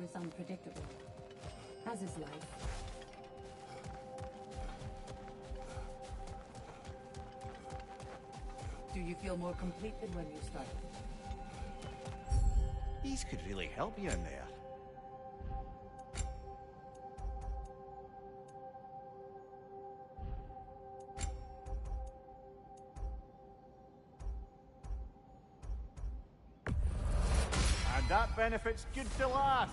is unpredictable, as is life. Do you feel more complete than when you started? These could really help you in there. And that benefit's good to last.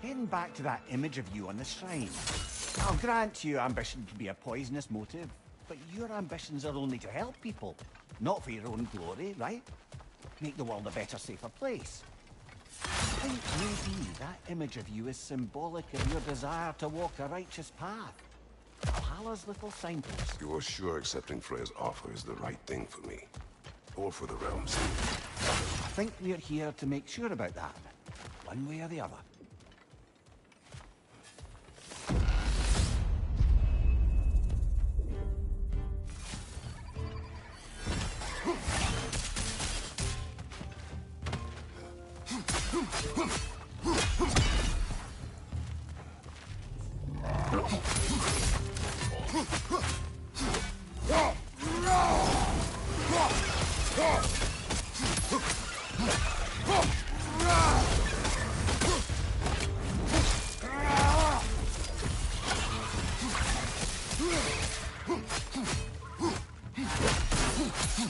Getting back to that image of you on the shrine. I'll grant you ambition can be a poisonous motive, but your ambitions are only to help people, not for your own glory, right? Make the world a better, safer place. I think maybe that image of you is symbolic of your desire to walk a righteous path. Valhalla's little signpost. You're sure accepting Freya's offer is the right thing for me? Or for the realms? I think we're here to make sure about that, one way or the other.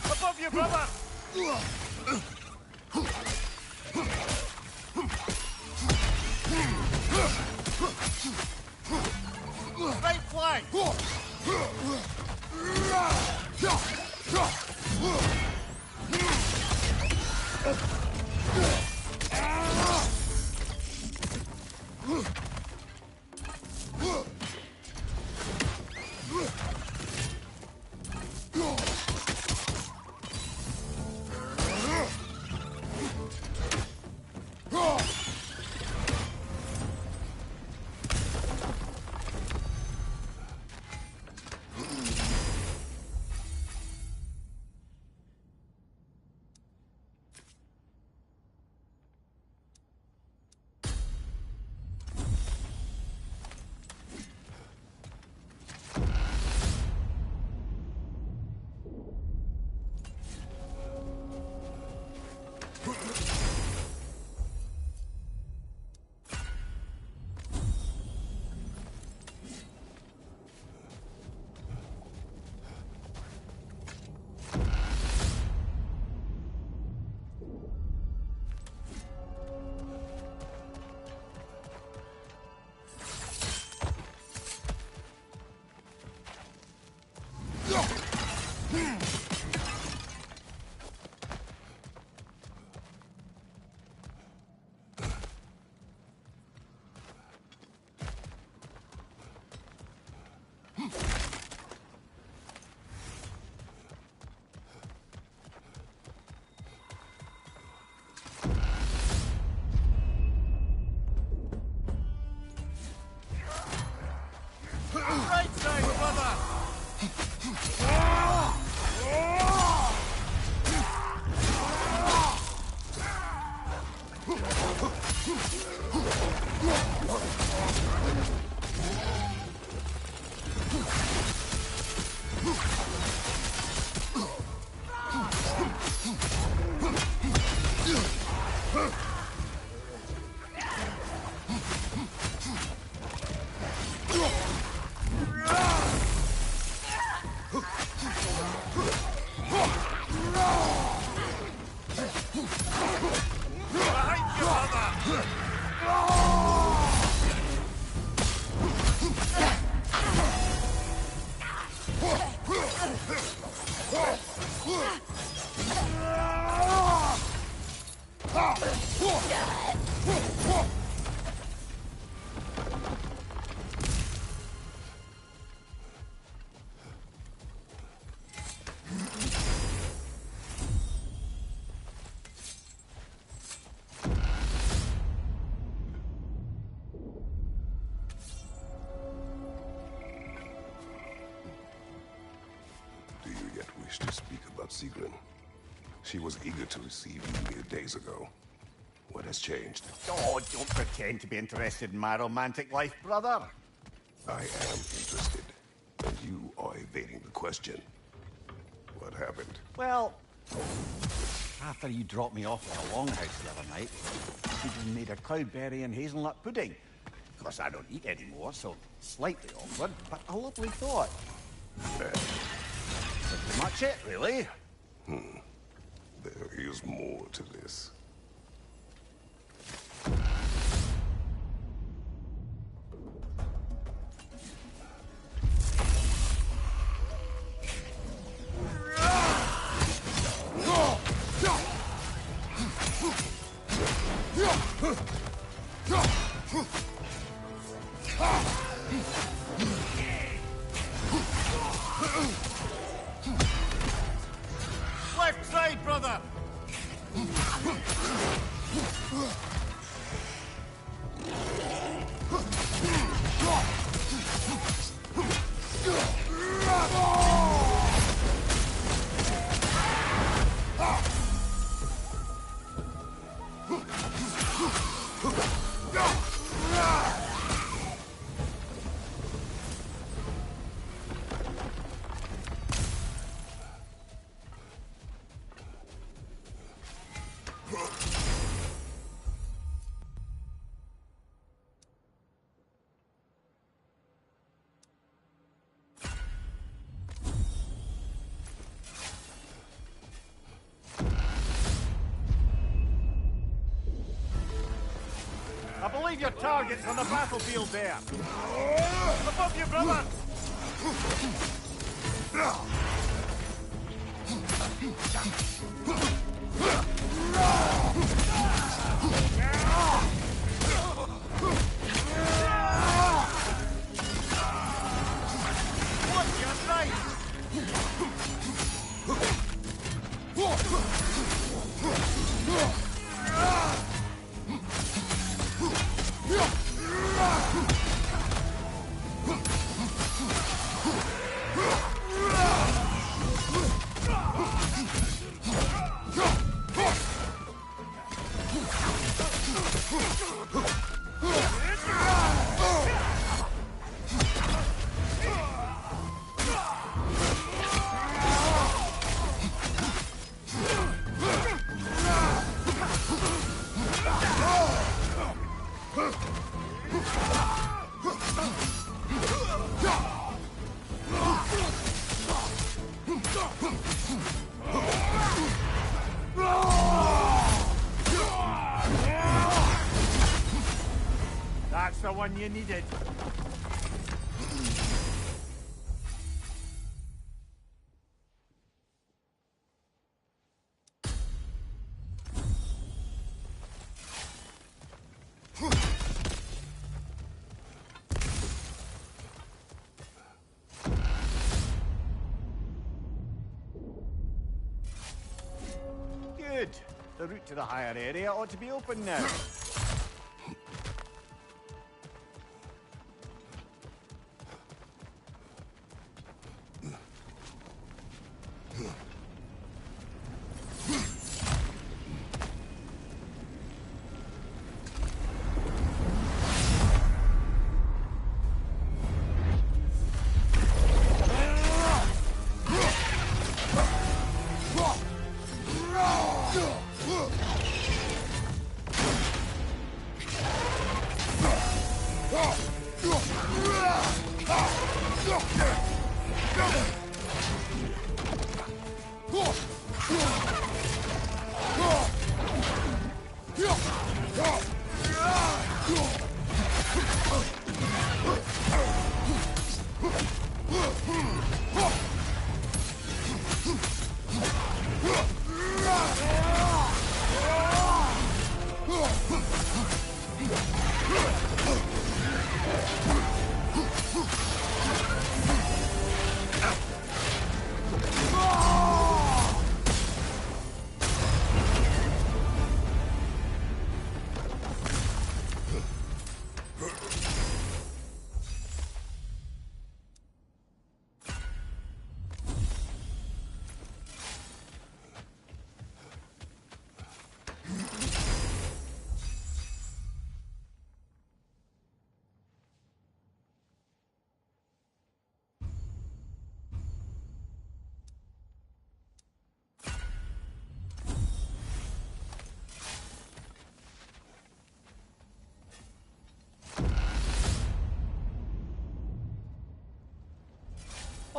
Above you, brother! Right flank! Do you yet wish to speak about Sigrun? She was eager to receive you mere days ago. What has changed? Oh, don't pretend to be interested in my romantic life, brother. I am interested, and you are evading the question. What happened? Well, after you dropped me off at the longhouse the other night, you just made a cloudberry and hazelnut pudding. Of course, I don't eat anymore, so slightly awkward, but a lovely thought. That's pretty much it, really. There is more to this. Left side, brother! I believe your target's on the battlefield there. Above you, brother! Watch your sight! That's the one you needed. Good. The route to the higher area ought to be open now.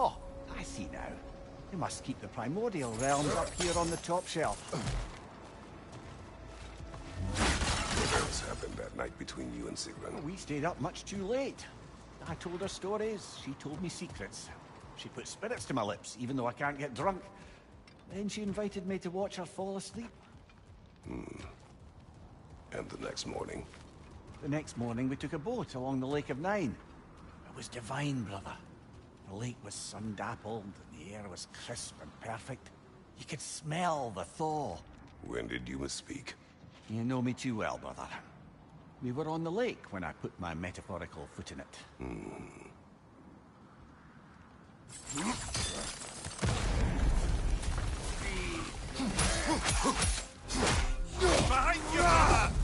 Oh, I see now. They must keep the primordial realms up here on the top shelf. What else happened that night between you and Sigrun? We stayed up much too late. I told her stories, she told me secrets. She put spirits to my lips, even though I can't get drunk. Then she invited me to watch her fall asleep. And the next morning? The next morning we took a boat along the Lake of Nine. It was divine, brother. The lake was sun-dappled, and the air was crisp and perfect. You could smell the thaw. When did you misspeak? You know me too well, brother. We were on the lake when I put my metaphorical foot in it. Behind you, brother!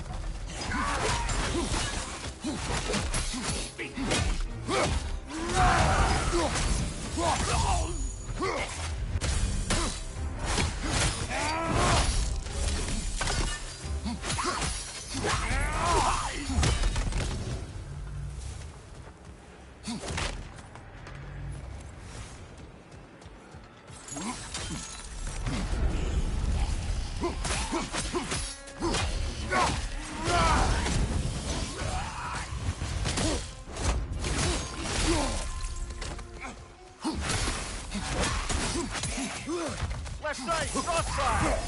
Left side, crossfire!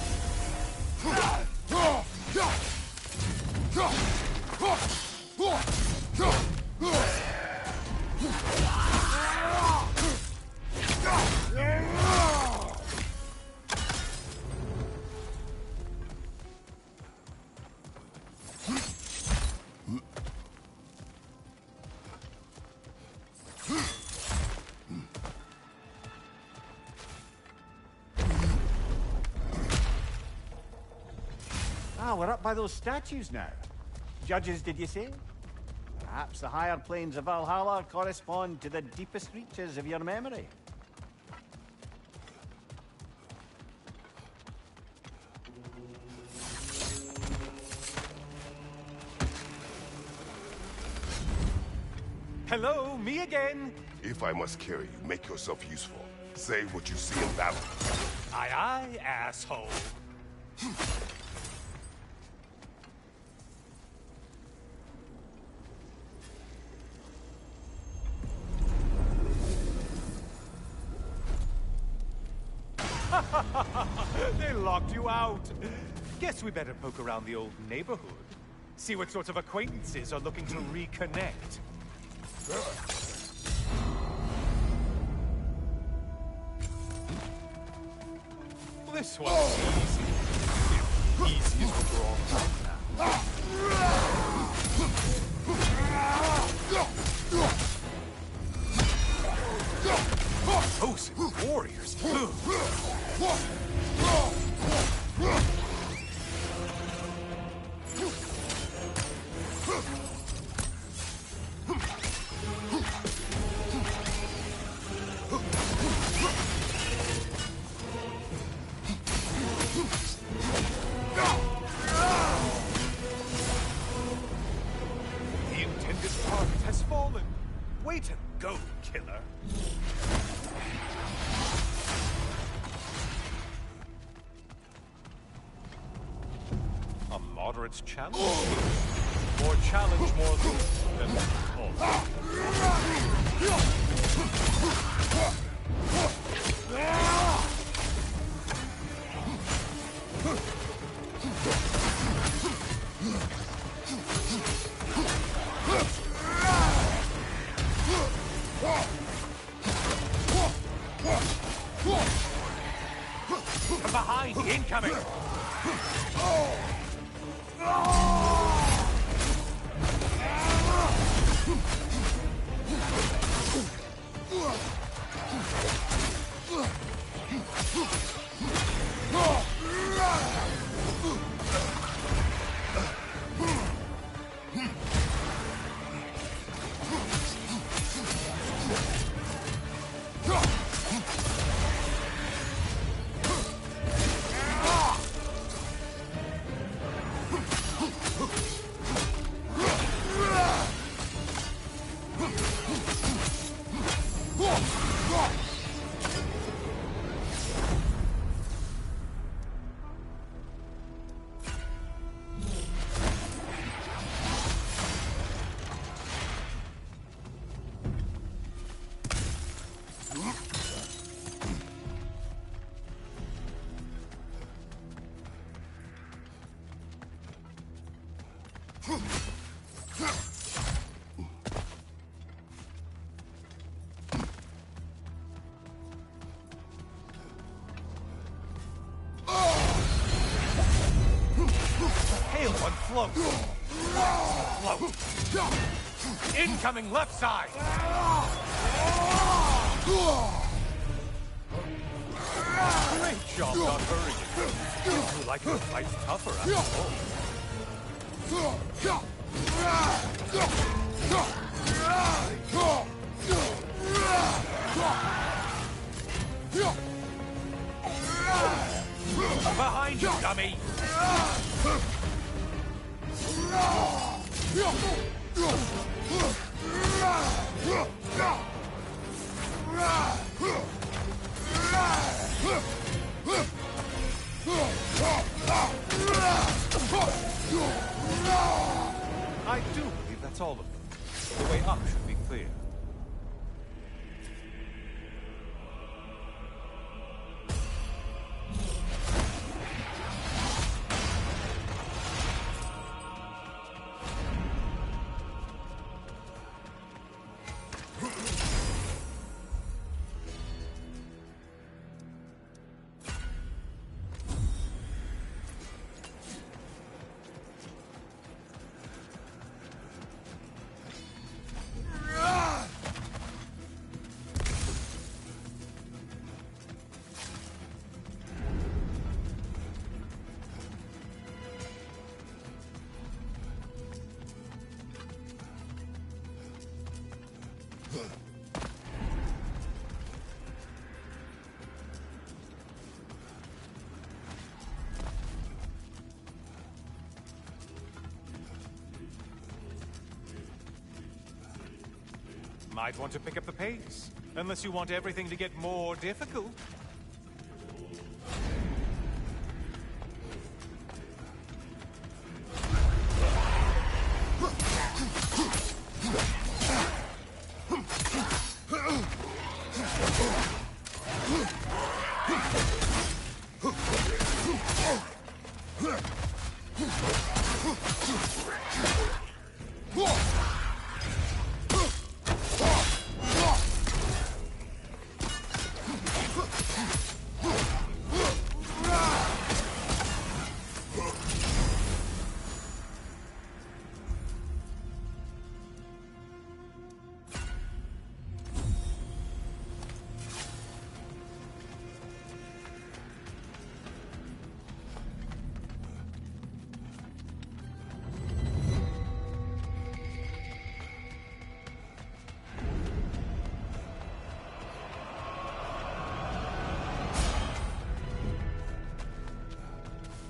Ah, we're up by those statues now. Judges, did you say? Perhaps the higher planes of Valhalla correspond to the deepest reaches of your memory. Hello, me again. If I must carry you, make yourself useful. Say what you see in battle. Aye, aye, asshole. They locked you out. Guess we better poke around the old neighborhood. See what sorts of acquaintances are looking to reconnect. This one's easy. Easy is what we're all about now. Chosen warriors. to go, killer. A moderate challenge? Or challenge more loose than From behind, incoming! Hail one float! Float! Incoming left side! Great job not hurrying. You like your fights tougher after all. Behind you, dummy! I do believe that's all of them. The way up should be clear. Might want to pick up the pace, unless you want everything to get more difficult.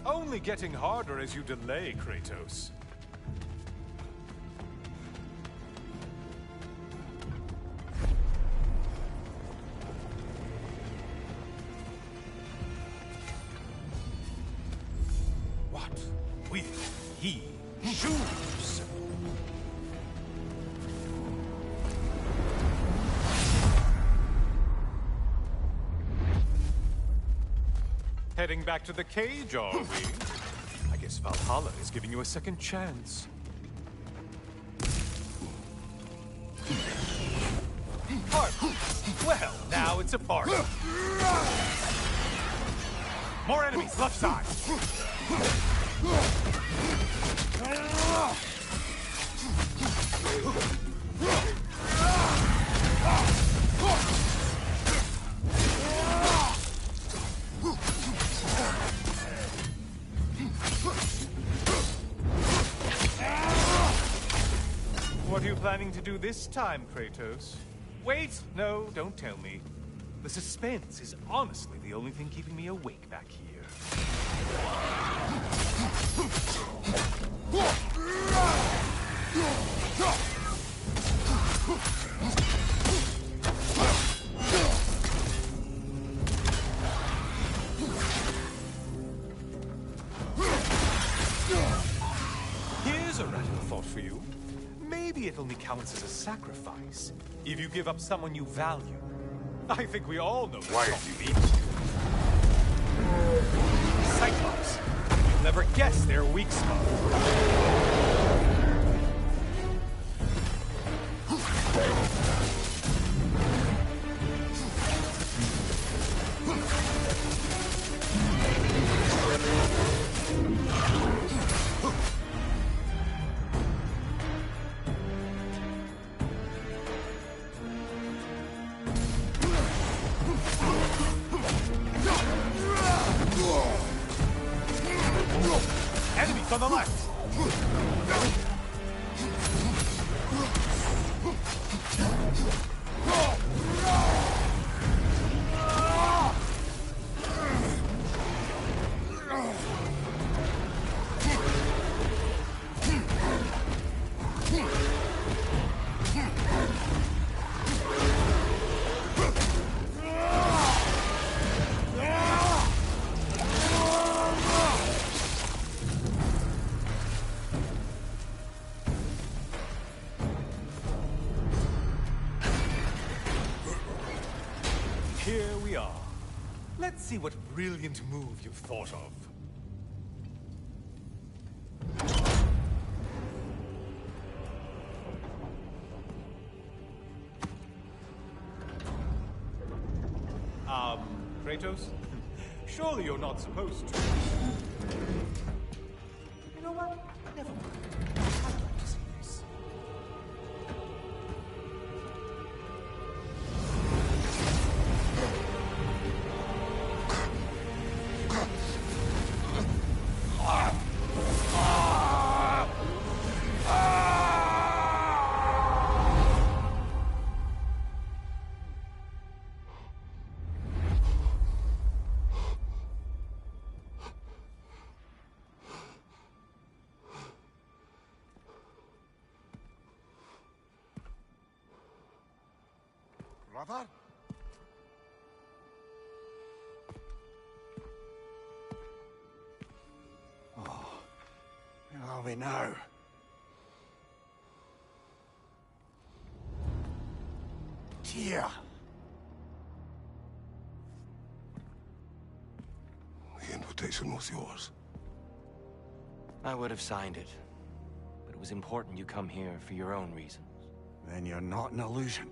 Only getting harder as you delay, Kratos. he choose. Heading back to the cage, are we? I guess Valhalla is giving you a second chance. Party. Well, now it's a party. More enemies, left side. What are you planning to do this time, Kratos? Wait! No, don't tell me. The suspense is honestly the only thing keeping me awake back here. Here's a radical thought for you. Maybe it only counts as a sacrifice if you give up someone you value. I think we all know Why what is you mean. Cyclops. You'll never guess their weak spot. Enemies on the left! Here we are. Let's see what brilliant move you've thought of. Kratos? Surely you're not supposed to. You know what? Never mind. I'd like to see this. Brother? Oh, where are we now? Tyr! The invitation was yours. I would have signed it, but it was important you come here for your own reasons. Then you're not an illusion.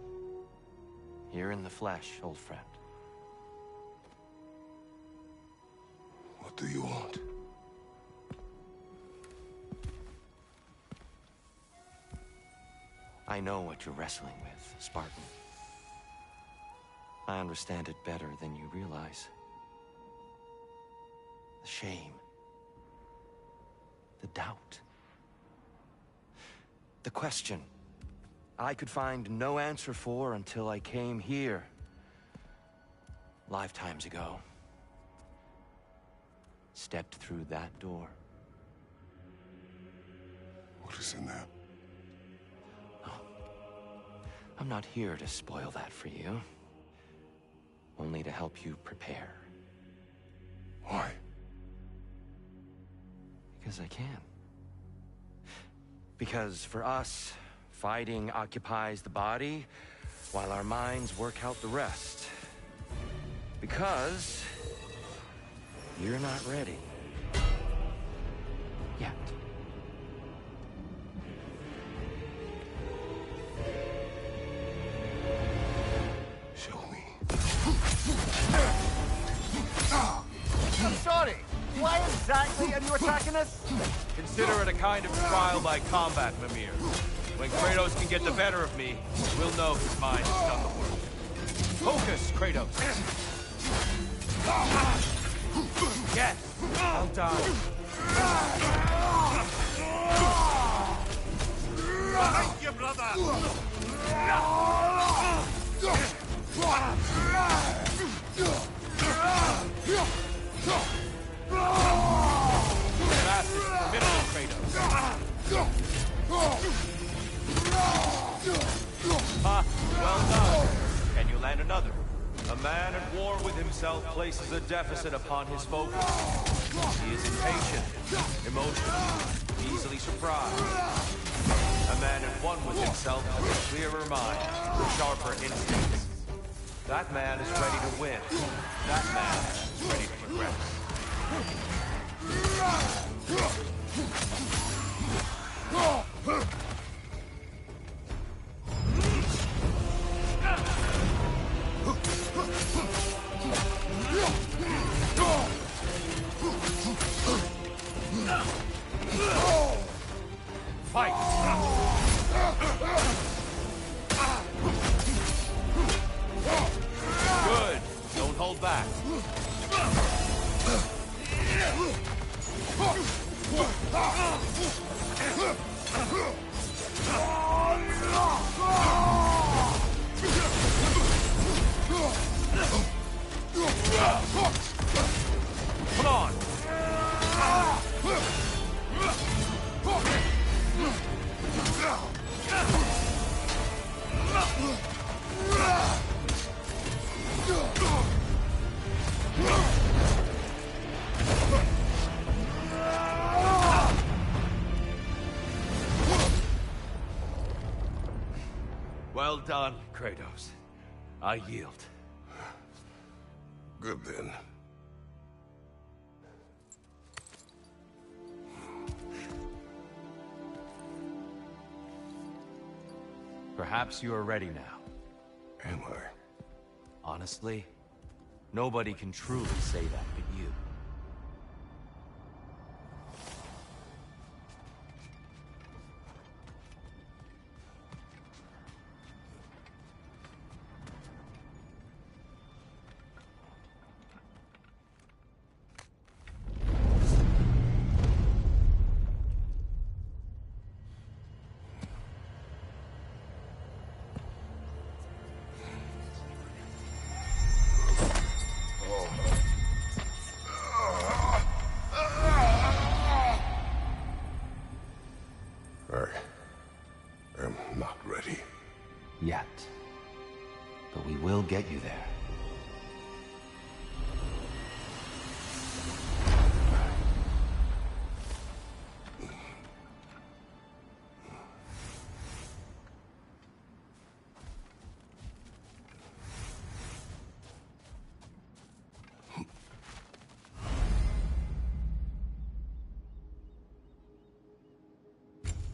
Here in the flesh, old friend. What do you want? I know what you're wrestling with, Spartan. I understand it better than you realize. The shame. The doubt. The question I could find no answer for until I came here. Lifetimes ago. Stepped through that door. What is in there? I'm not here to spoil that for you. Only to help you prepare. Why? Because I can. Because for us, fighting occupies the body, while our minds work out the rest. Because you're not ready. Yet. Show me. I'm sorry. Why exactly are you attacking us? Consider it a kind of trial by combat, Mimir. When Kratos can get the better of me, we'll know his mind has done the work. Focus, Kratos! Yes! Well done. Thank you, brother! Fast is formidable, Kratos. Well done. Can you land another? A man at war with himself places a deficit upon his focus. He is impatient, emotional, easily surprised. A man at one with himself has a clearer mind, sharper instincts. That man is ready to win. That man is ready to progress. Fight! Good. Don't hold back. Come on! Well done, Kratos. I yield. Good then. Perhaps you are ready now. Am I? Honestly, nobody can truly say that but you. I am not ready. Yet. But we will get you there.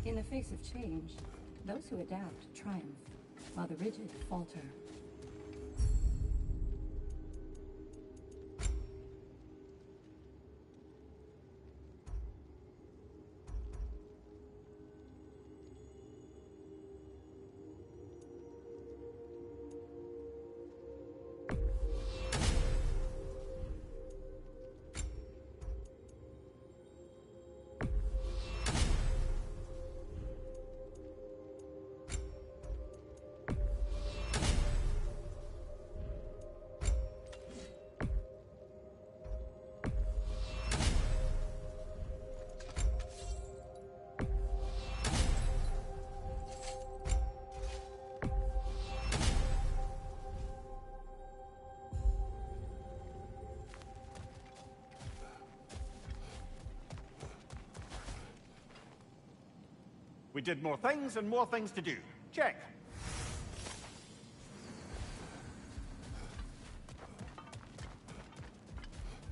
In the face of change, those who adapt triumph, while the rigid falter. We did more things and more things to do. Check.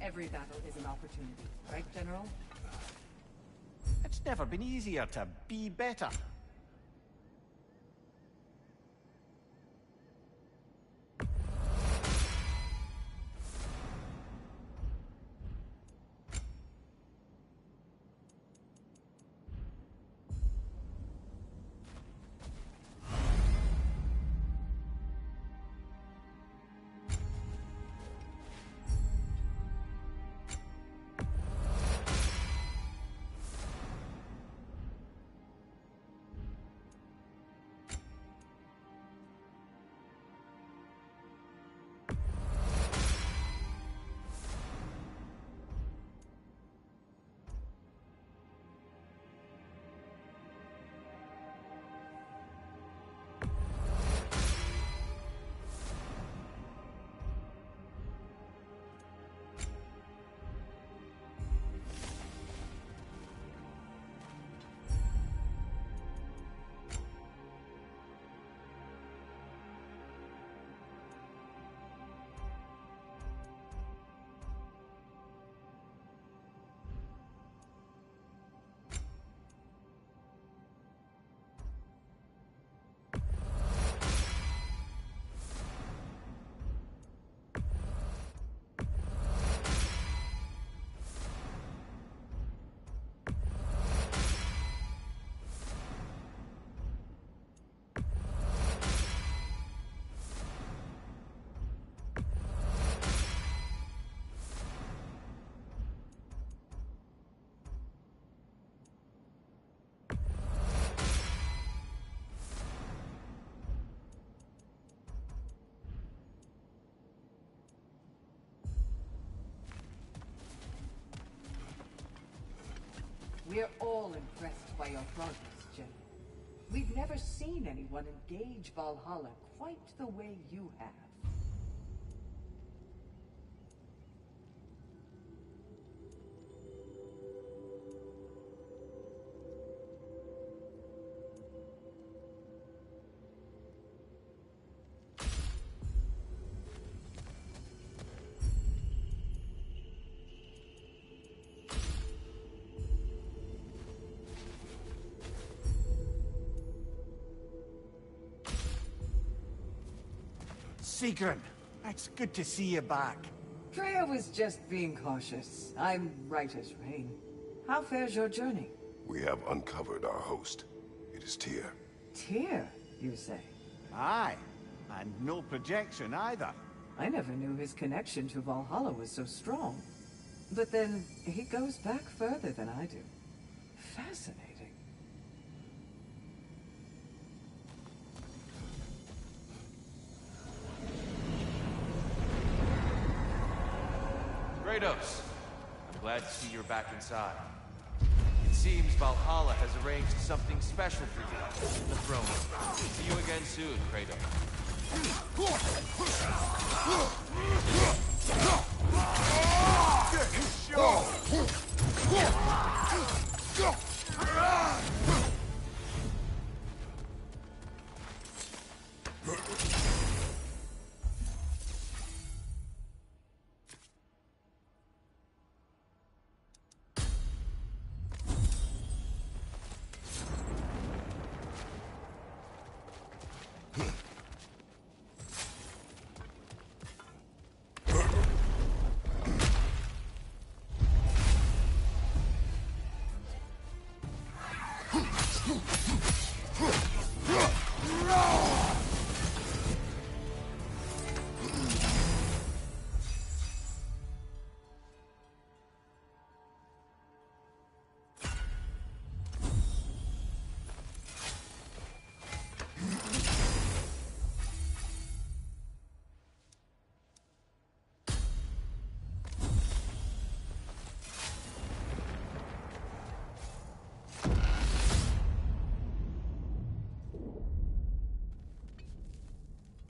Every battle is an opportunity, right, General? It's never been easier to be better. We're all impressed by your progress, General. We've never seen anyone engage Valhalla quite the way you have. Sigrun, it's good to see you back. Freya was just being cautious. I'm right as rain. How fares your journey? We have uncovered our host. It is Tyr. Tyr, you say? Aye, and no projection either. I never knew his connection to Valhalla was so strong. But then, he goes back further than I do. Fascinating. Kratos, I'm glad to see you're back inside. It seems Valhalla has arranged something special for you in the throne room. See you again soon, Kratos.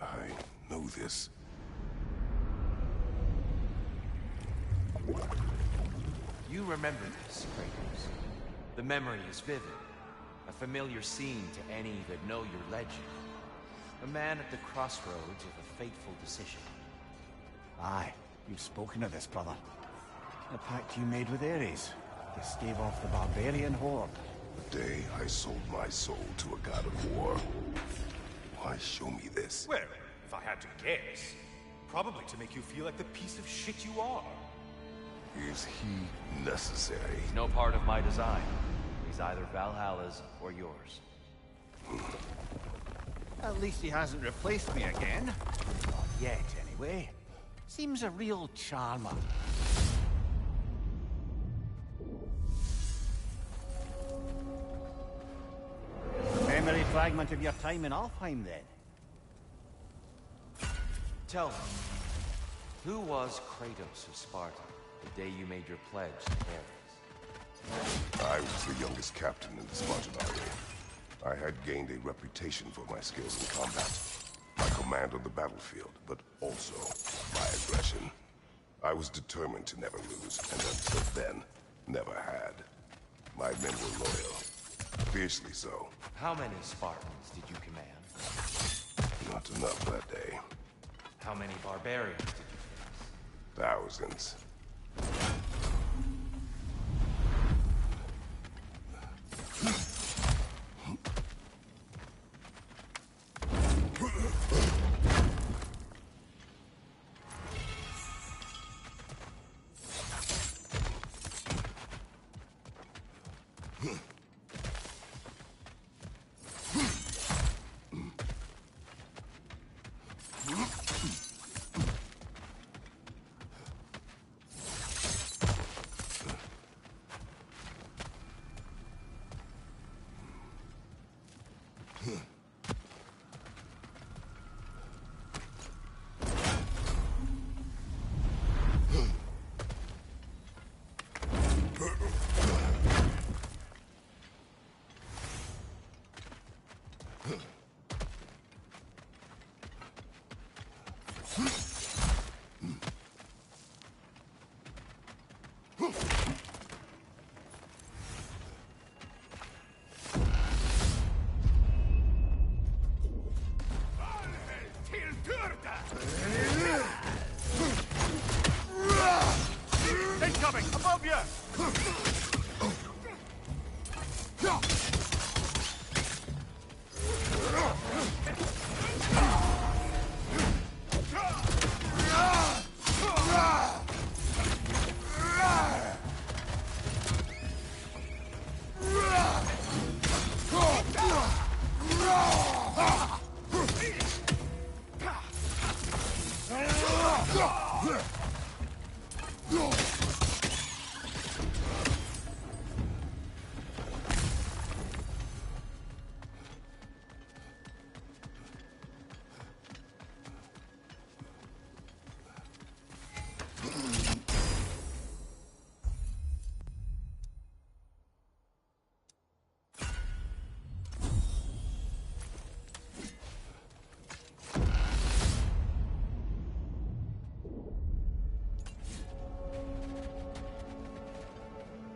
I know this. You remember this, Kratos. The memory is vivid. A familiar scene to any that know your legend. A man at the crossroads of a fateful decision. Aye, you've spoken of this, brother. The pact you made with Ares to stave off the barbarian horde. The day I sold my soul to a god of war. Why show me this? Well, if I had to guess, probably to make you feel like the piece of shit you are. Is he necessary? He's no part of my design. He's either Valhalla's or yours. At least he hasn't replaced me again. Not yet, anyway. Seems a real charmer. Memory fragment of your time in Alfheim, then? Tell me, who was Kratos of Sparta the day you made your pledge to Ares? I was the youngest captain in the Spartan army. I had gained a reputation for my skills in combat, my command on the battlefield, but also my aggression. I was determined to never lose, and until then, never had. My men were loyal, fiercely so. How many Spartans did you command? Not enough that day. How many barbarians did you face? Thousands. Incoming! Above you!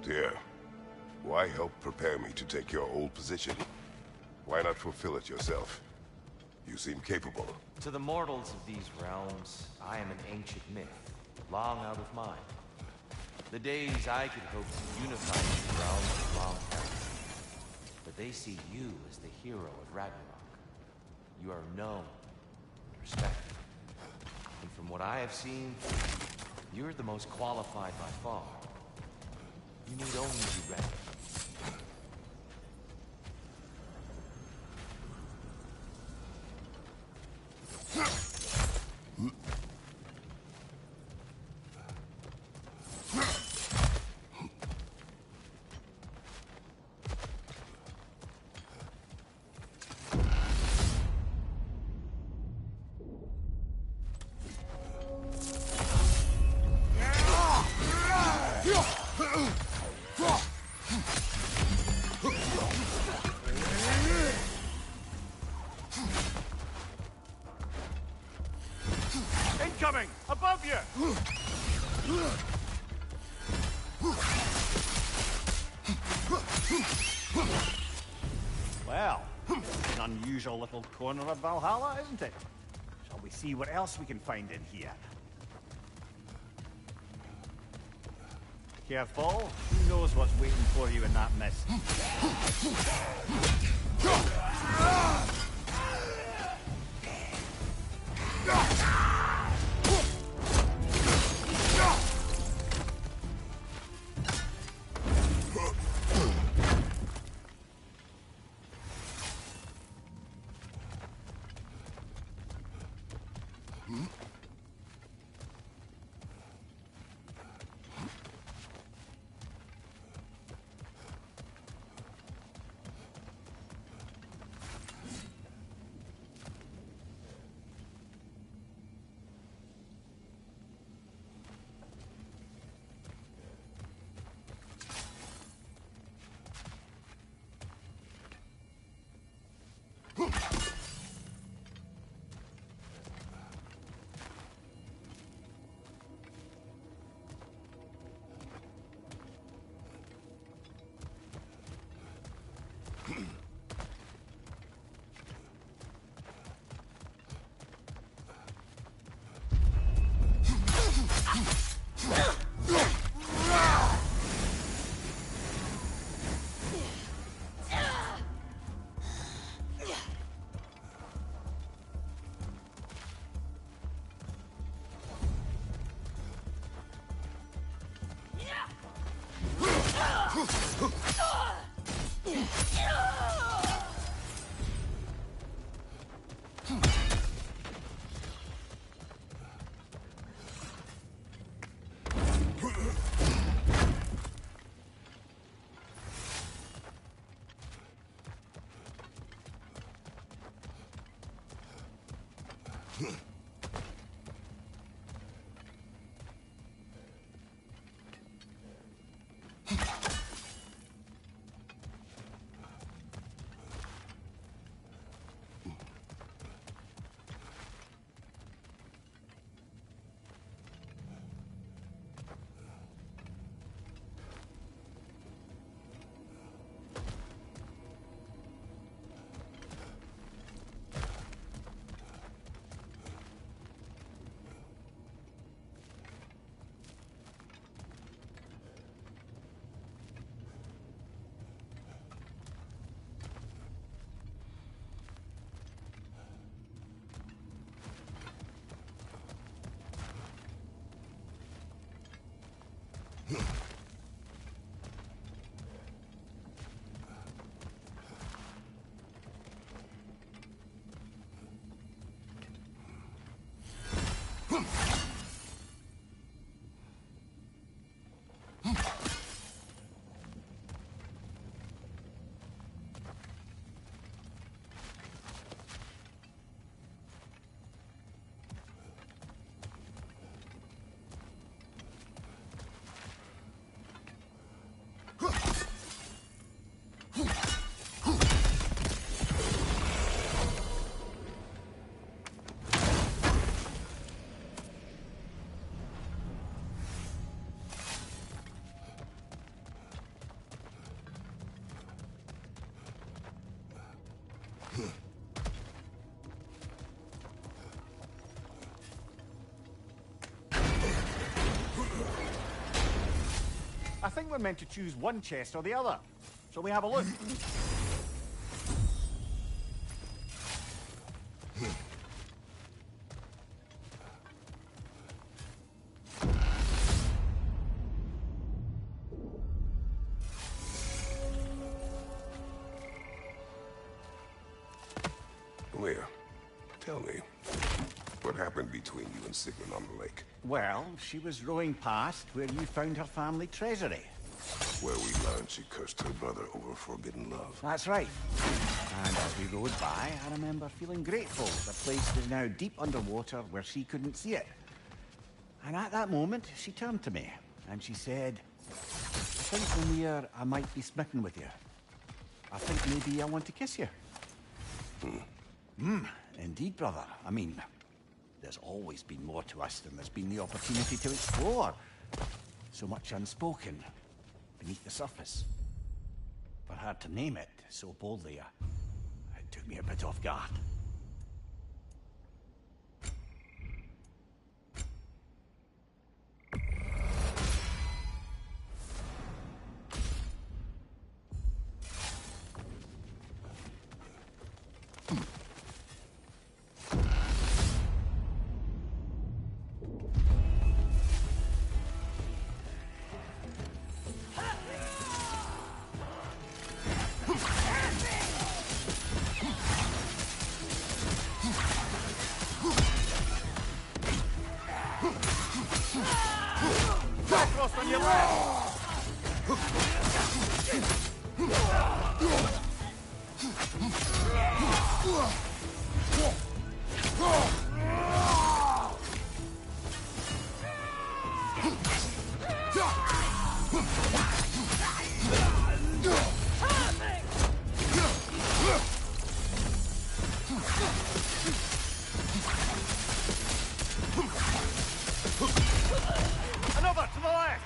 Dear, why help prepare me to take your old position? Why not fulfill it yourself? You seem capable. To the mortals of these realms, I am an ancient myth, long out of mind. The days I could hope to unify these realms are long past. But they see you as the hero of Ragnarok. You are known and respected. And from what I have seen, you're the most qualified by far. You need only be ready. Incoming! Above you! Well, it's an unusual little corner of Valhalla, isn't it? Shall we see what else we can find in here? Careful. Who knows what's waiting for you in that mist? I think we're meant to choose one chest or the other. Shall we have a look? Leah, tell me, what happened between you and Sigmund on the lake? Well, she was rowing past where you found her family treasury. Where we learned she cursed her brother over forbidden love. That's right. And as we rowed by, I remember feeling grateful the place was now deep underwater where she couldn't see it. And at that moment, she turned to me and she said, I think, Lemire, I might be smitten with you. I think maybe I want to kiss you. Indeed, brother. I mean, there's always been more to us than there's been the opportunity to explore. So much unspoken beneath the surface. But hard to name it so boldly. took me a bit off guard. Cross on your left! Another to the left!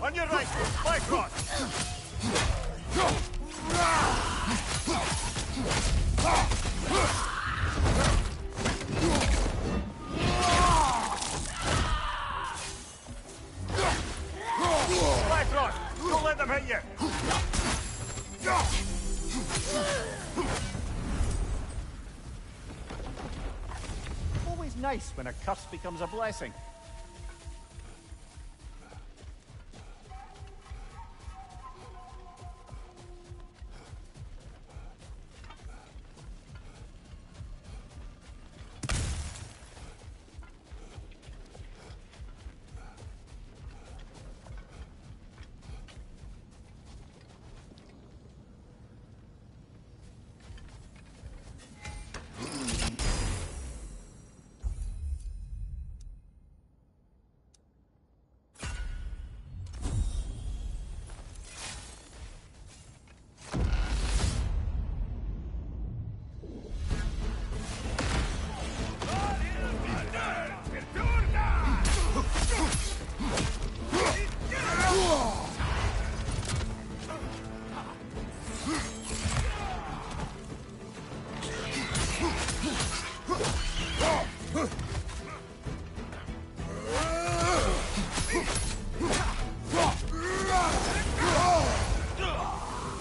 On your right, fly cross! Fly cross! Don't let them hit you! Always nice when a curse becomes a blessing.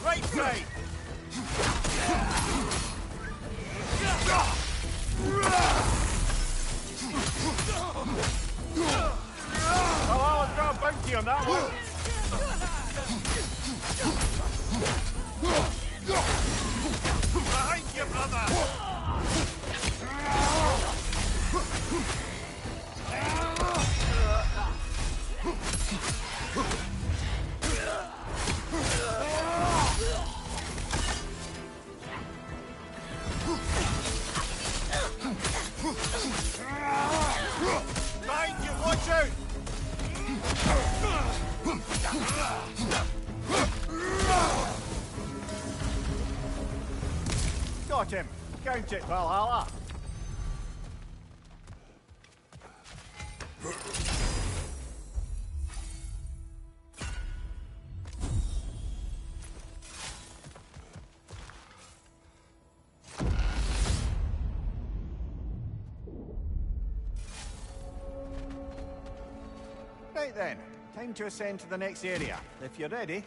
Right side! Oh, let's got a bounty on that one! Behind you, brother! Behind you, watch out! Got him! Count it, Valhalla! Right then, time to ascend to the next area. If you're ready.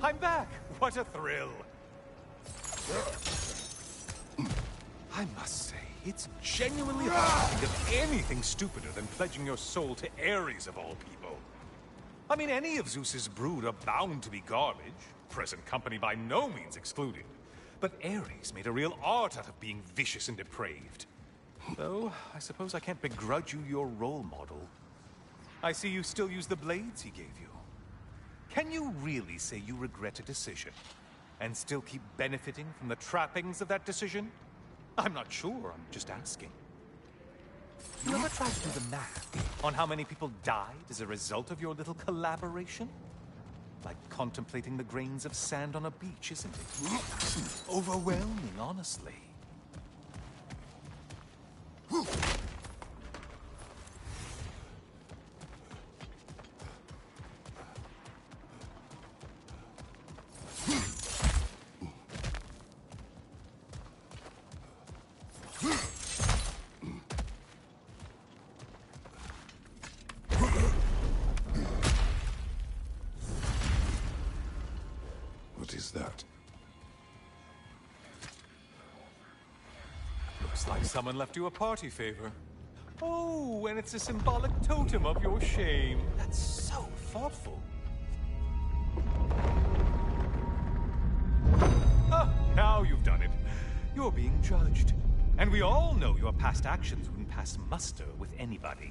I'm back! What a thrill! I must say, it's genuinely hard to think of anything stupider than pledging your soul to Ares of all people. I mean, any of Zeus's brood are bound to be garbage, present company by no means excluded. But Ares made a real art out of being vicious and depraved. Though, I suppose I can't begrudge you your role model. I see you still use the blades he gave you. Can you really say you regret a decision, and still keep benefiting from the trappings of that decision? I'm not sure, I'm just asking. You ever tried to do the math on how many people died as a result of your little collaboration? Like contemplating the grains of sand on a beach, isn't it? Overwhelming, honestly. What is that? Looks like someone left you a party favor. Oh, and it's a symbolic totem of your shame. That's so thoughtful. Ah, now you've done it. You're being judged. And we all know your past actions wouldn't pass muster with anybody.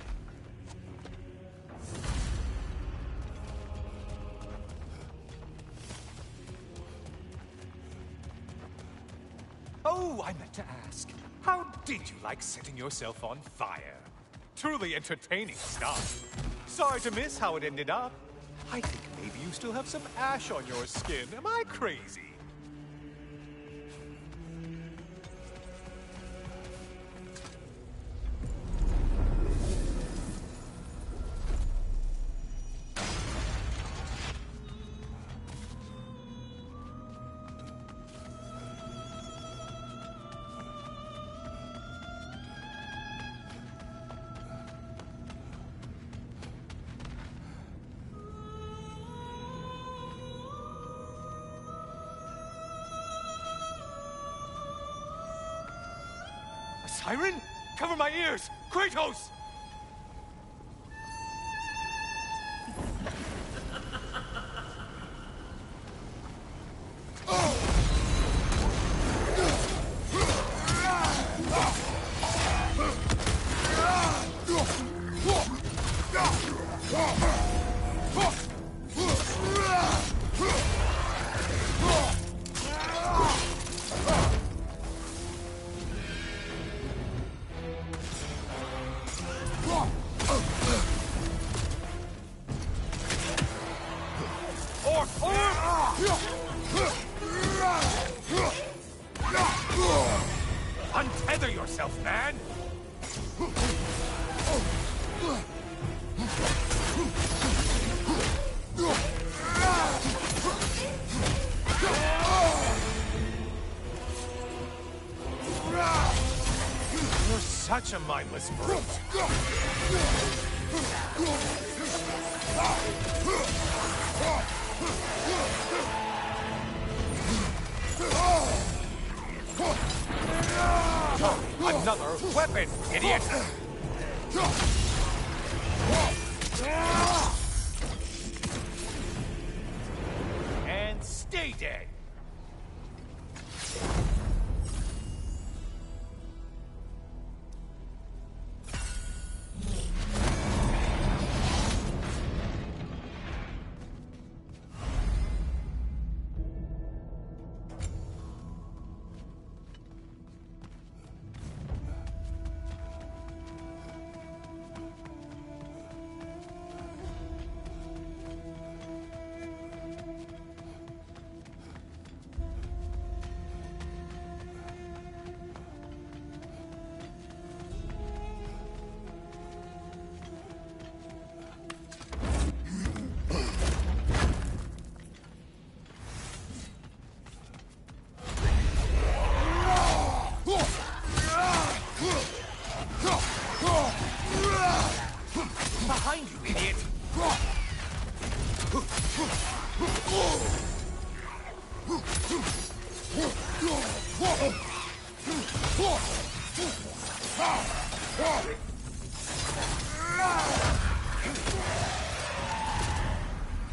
Oh, I meant to ask, how did you like setting yourself on fire? Truly entertaining stuff. Sorry to miss how it ended up. I think maybe you still have some ash on your skin. Am I crazy? Siren? Cover my ears! Kratos! Untether yourself, man! You're such a mindless brute. Another weapon, idiot! And stay dead! Behind you, idiot!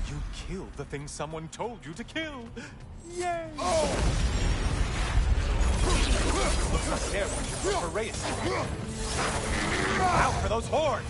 You killed the thing someone told you to kill! Yay! Looks like they're pushing for race. Out for those horns!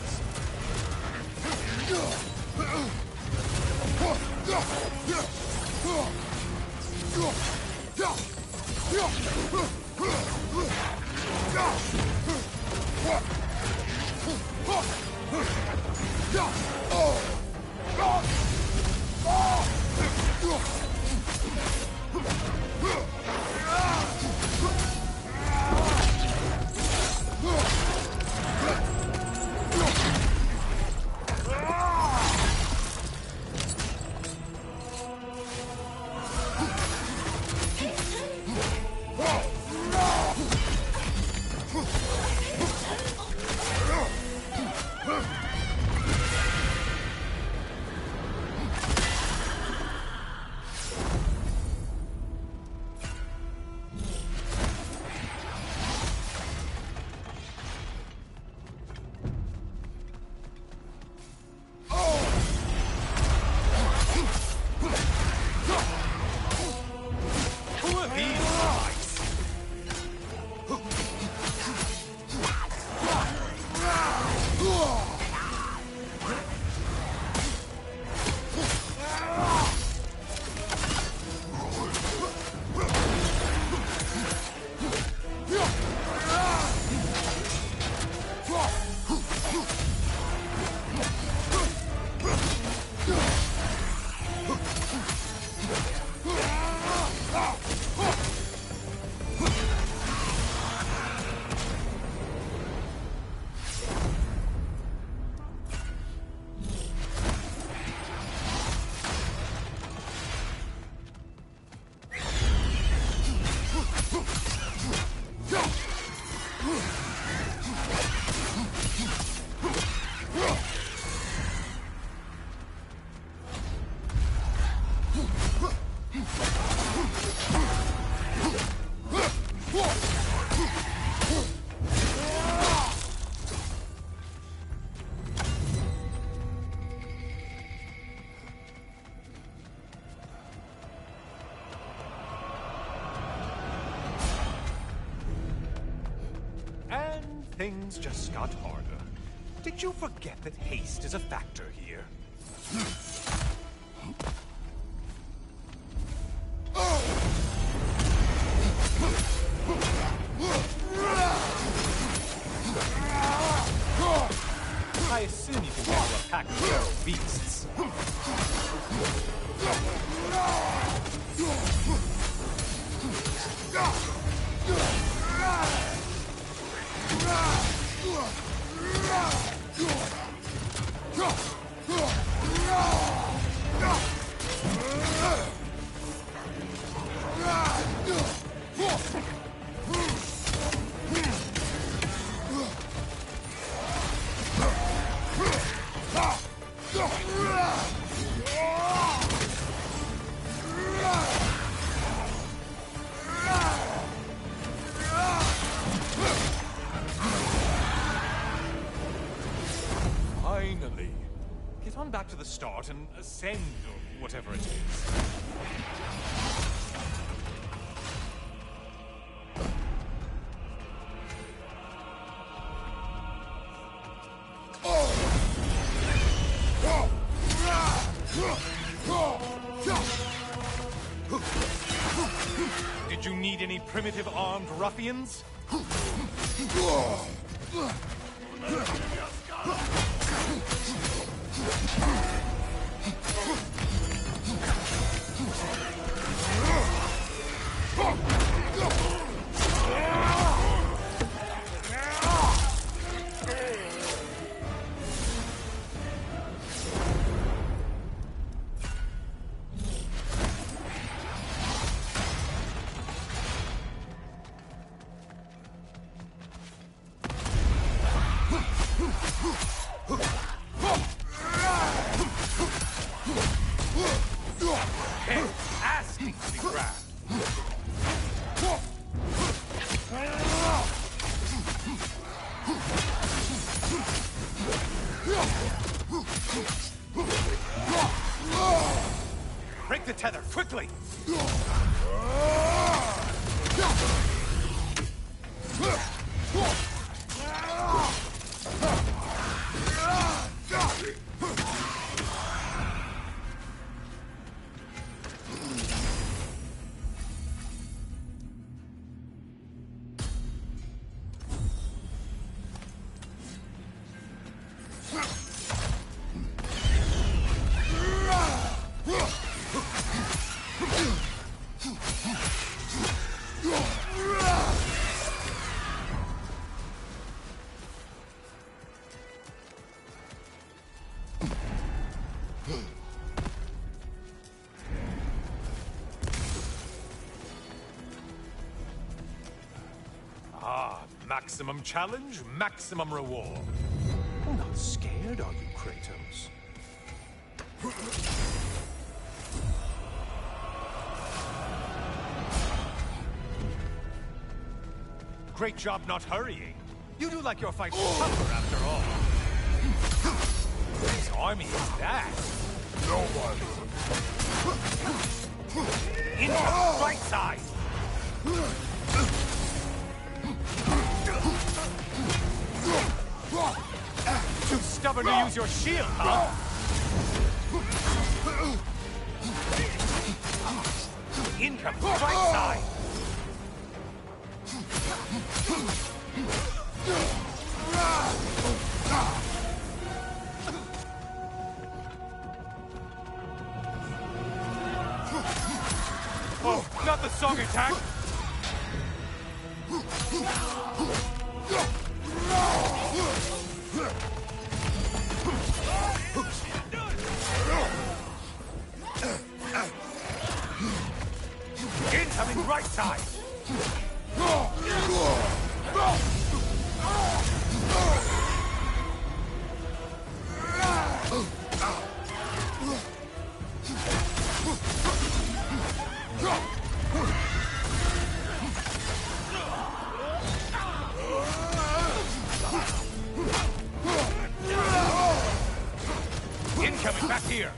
Things just got harder. Did you forget that haste is a factor here? I assume you can handle a pack of feral beasts. Finally. Get on back to the start and ascend, or whatever it is. Did you need any primitive armed ruffians? Break the tether, quickly! Maximum challenge, maximum reward. Oh, not scared, are you, Kratos? Great job not hurrying. You do like your fight tougher after all. Whose army is that? No one. In the right side! Too stubborn to use your shield, huh? Incoming right side! Oh, not the song attack! Incoming right side! Incoming back here!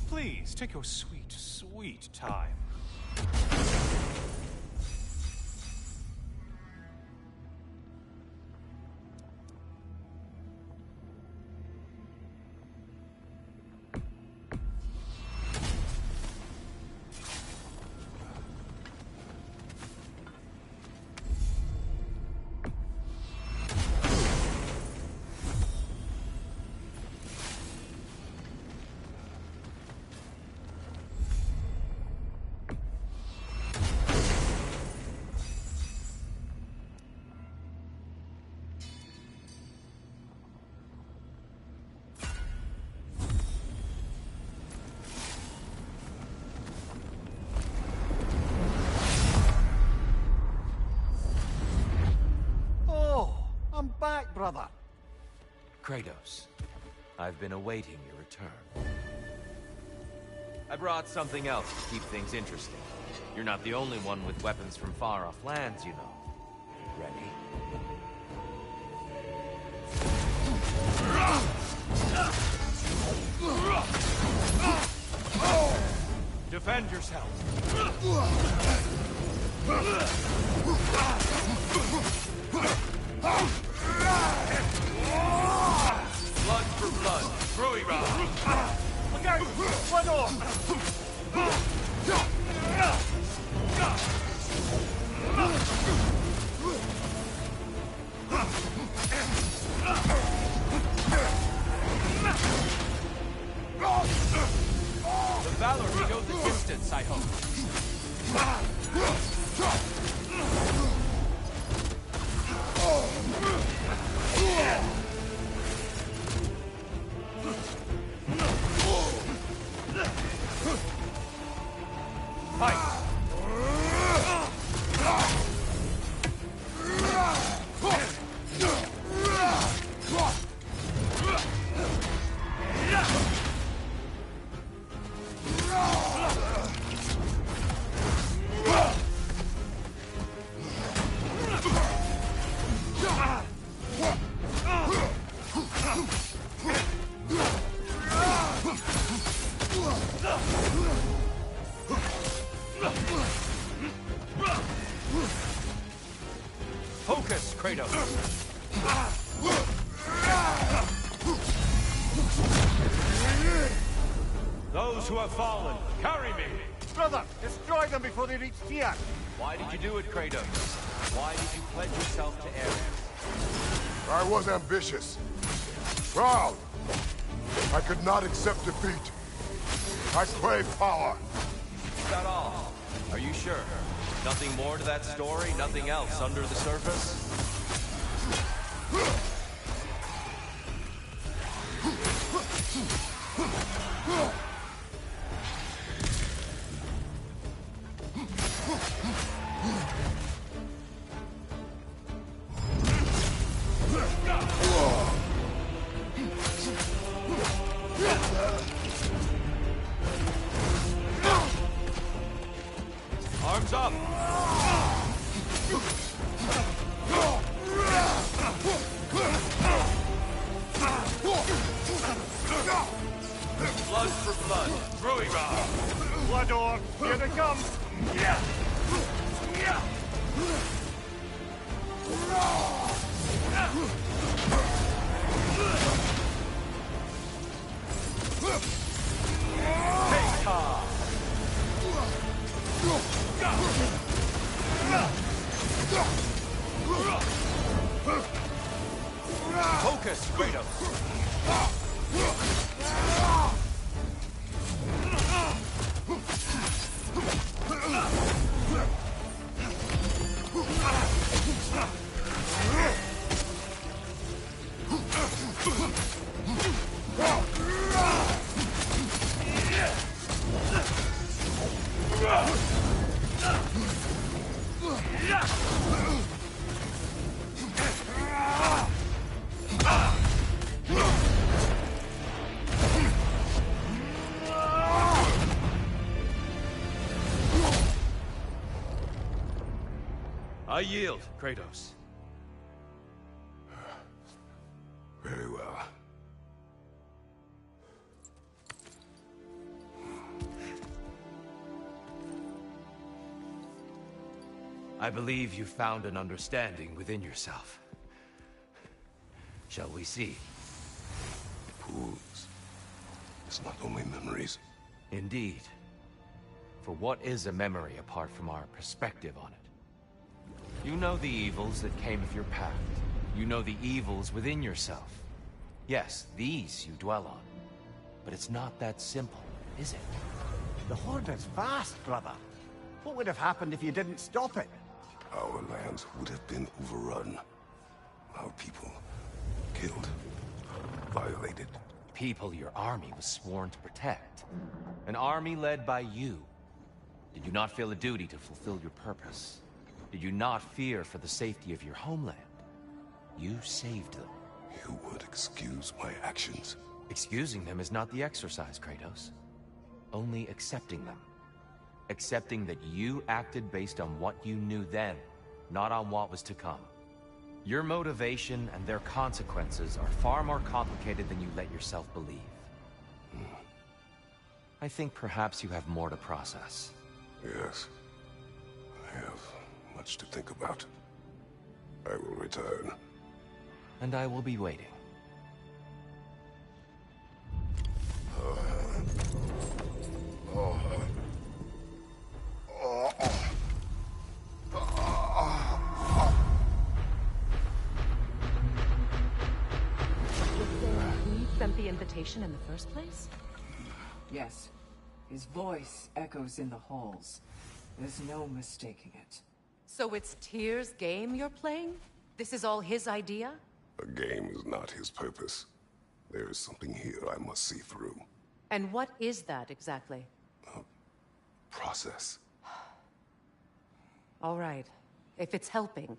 Please, take your sweet, sweet time. Back, brother. Kratos, I've been awaiting your return. I brought something else to keep things interesting. You're not the only one with weapons from far-off lands, you know. Ready? Defend yourself. Focus, Kratos! Those who have fallen, carry me! Brother, destroy them before they reach Tyr. Why did you do it, Kratos? Why did you pledge yourself to Ares? I was ambitious. Proud. I could not accept defeat. I crave power. Is that all? Are you sure? Nothing more to that story? Nothing else under the surface? Arms up! Blood for blood. Ruira! Blood orb, here they come. Yeah. Yeah. Focus, Kratos! I yield, Kratos. Very well. I believe you found an understanding within yourself. Shall we see? Fools. It's not only memories. Indeed. For what is a memory apart from our perspective on it? You know the evils that came of your path. You know the evils within yourself. Yes, these you dwell on. But it's not that simple, is it? The Horde is vast, brother. What would have happened if you didn't stop it? Our lands would have been overrun. Our people killed, violated. People your army was sworn to protect. An army led by you. Did you not feel a duty to fulfill your purpose? Did you not fear for the safety of your homeland? You saved them. You would excuse my actions. Excusing them is not the exercise, Kratos. Only accepting them. Accepting that you acted based on what you knew then, not on what was to come. Your motivation and their consequences are far more complicated than you let yourself believe. I think perhaps you have more to process. Yes. I have much to think about. I will return. And I will be waiting. He sent the invitation in the first place? Yes. His voice echoes in the halls. There's no mistaking it. So it's Tyr's game you're playing? This is all his idea? A game is not his purpose. There is something here I must see through. And what is that exactly? Process. All right. If it's helping,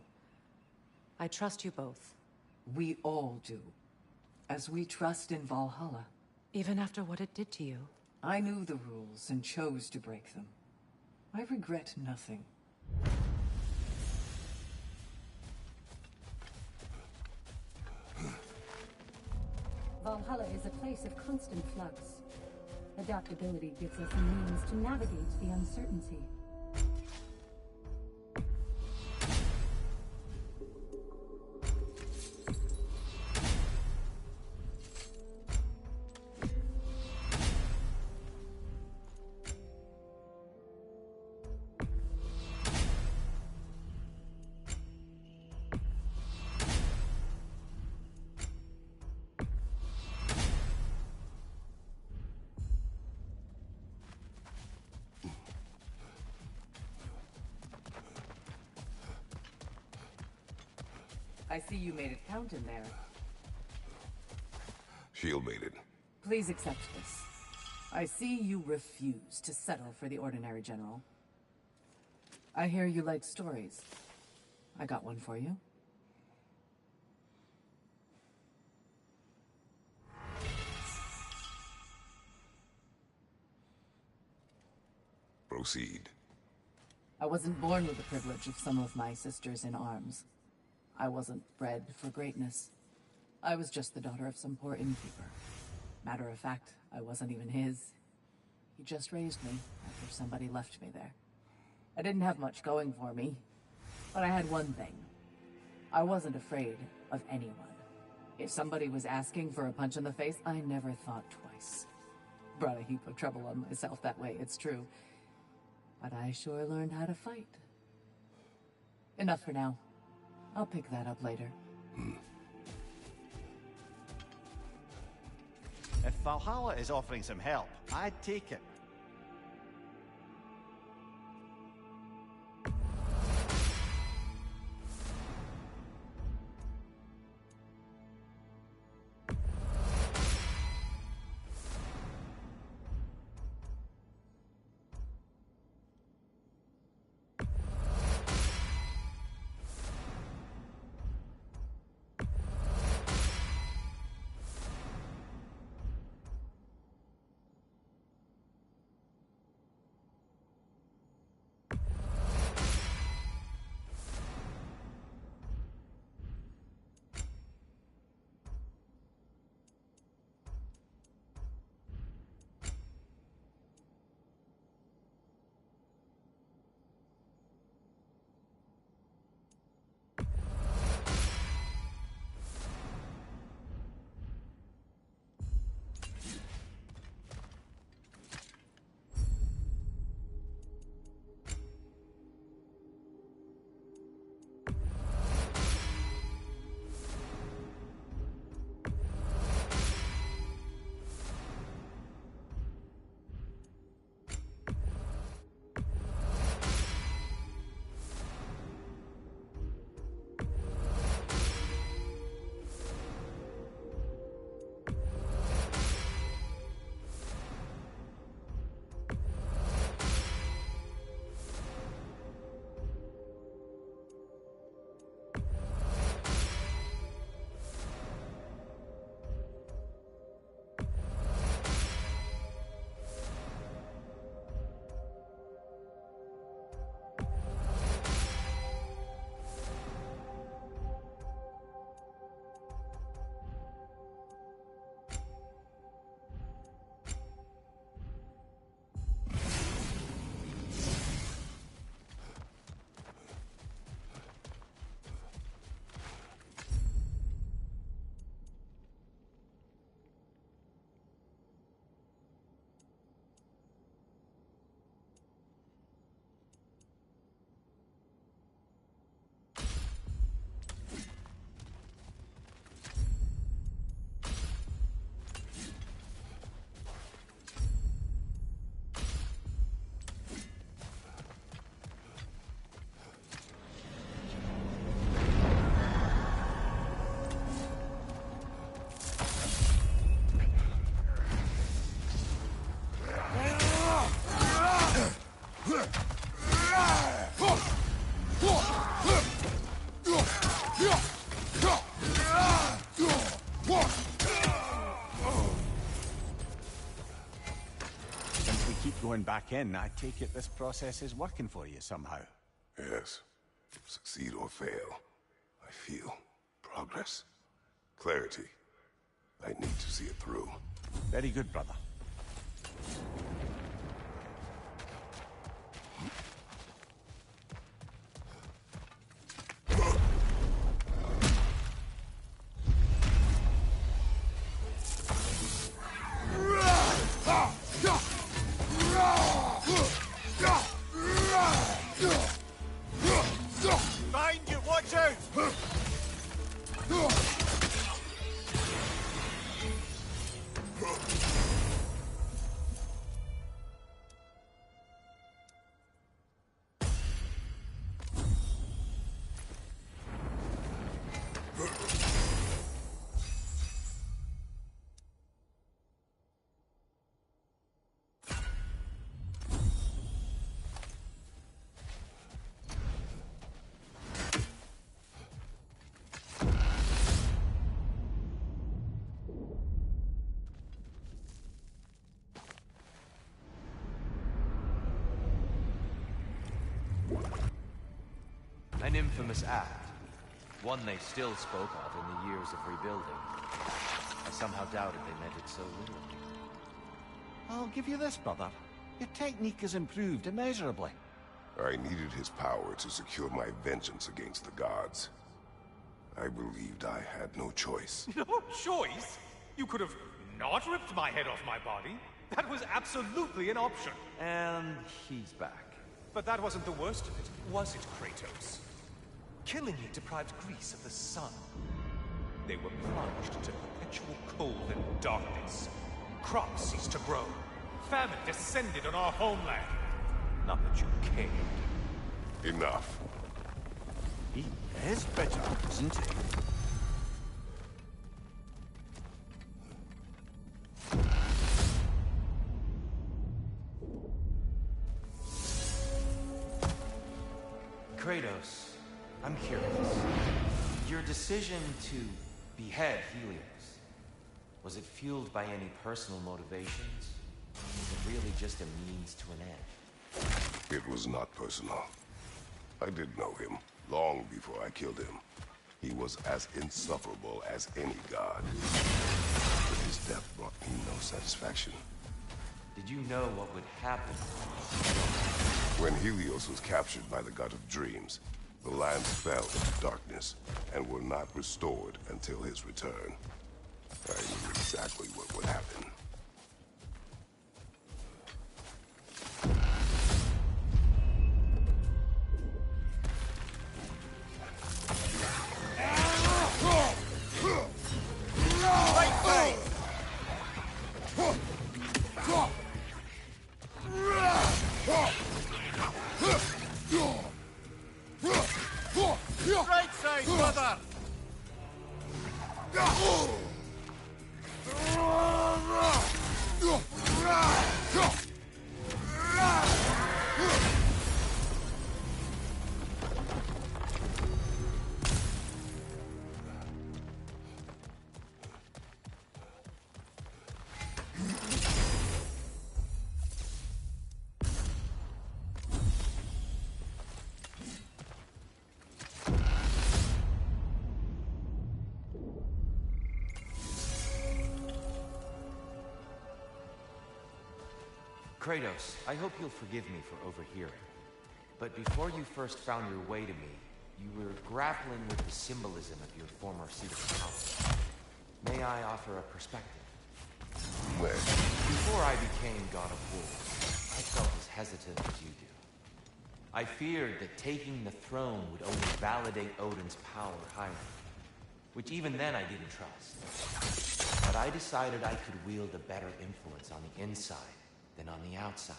I trust you both. We all do. As we trust in Valhalla. Even after what it did to you. I knew the rules and chose to break them. I regret nothing. Valhalla is a place of constant flux. Adaptability gives us a means to navigate the uncertainty. I see you made it count in there. Shield made it. Please accept this. I see you refuse to settle for the ordinary general. I hear you like stories. I got one for you. Proceed. I wasn't born with the privilege of some of my sisters in arms. I wasn't bred for greatness. I was just the daughter of some poor innkeeper. Matter of fact, I wasn't even his. He just raised me after somebody left me there. I didn't have much going for me, but I had one thing. I wasn't afraid of anyone. If somebody was asking for a punch in the face, I never thought twice. Brought a heap of trouble on myself that way, it's true. But I sure learned how to fight. Enough for now. I'll pick that up later. If Valhalla is offering some help, I'd take it. Going back in, I take it this process is working for you somehow. Yes. Succeed or fail, I feel progress, clarity. I need to see it through. Very good, brother. Behind you, watch out! An infamous act. One they still spoke of in the years of rebuilding. I somehow doubted they meant it so literally. I'll give you this, brother. Your technique has improved immeasurably. I needed his power to secure my vengeance against the gods. I believed I had no choice. No choice? You could have not ripped my head off my body. That was absolutely an option. And he's back. But that wasn't the worst of it, was it, Kratos? Killing me deprived Greece of the sun. They were plunged into perpetual cold and darkness. Crops ceased to grow. Famine descended on our homeland. Not that you cared. Enough. He is bitter, isn't he? Kratos, I'm curious. Your decision to behead Helios, was it fueled by any personal motivations? Or was it really just a means to an end? It was not personal. I did know him, long before I killed him. He was as insufferable as any god. But his death brought me no satisfaction. Did you know what would happen? When Helios was captured by the god of dreams, the lands fell into darkness and were not restored until his return. I knew exactly what would happen. Right side, brother! Kratos, I hope you'll forgive me for overhearing. But before you first found your way to me, you were grappling with the symbolism of your former seat of power. May I offer a perspective? When? Before I became God of War, I felt as hesitant as you do. I feared that taking the throne would only validate Odin's power higher, which even then I didn't trust. But I decided I could wield a better influence on the inside than on the outside.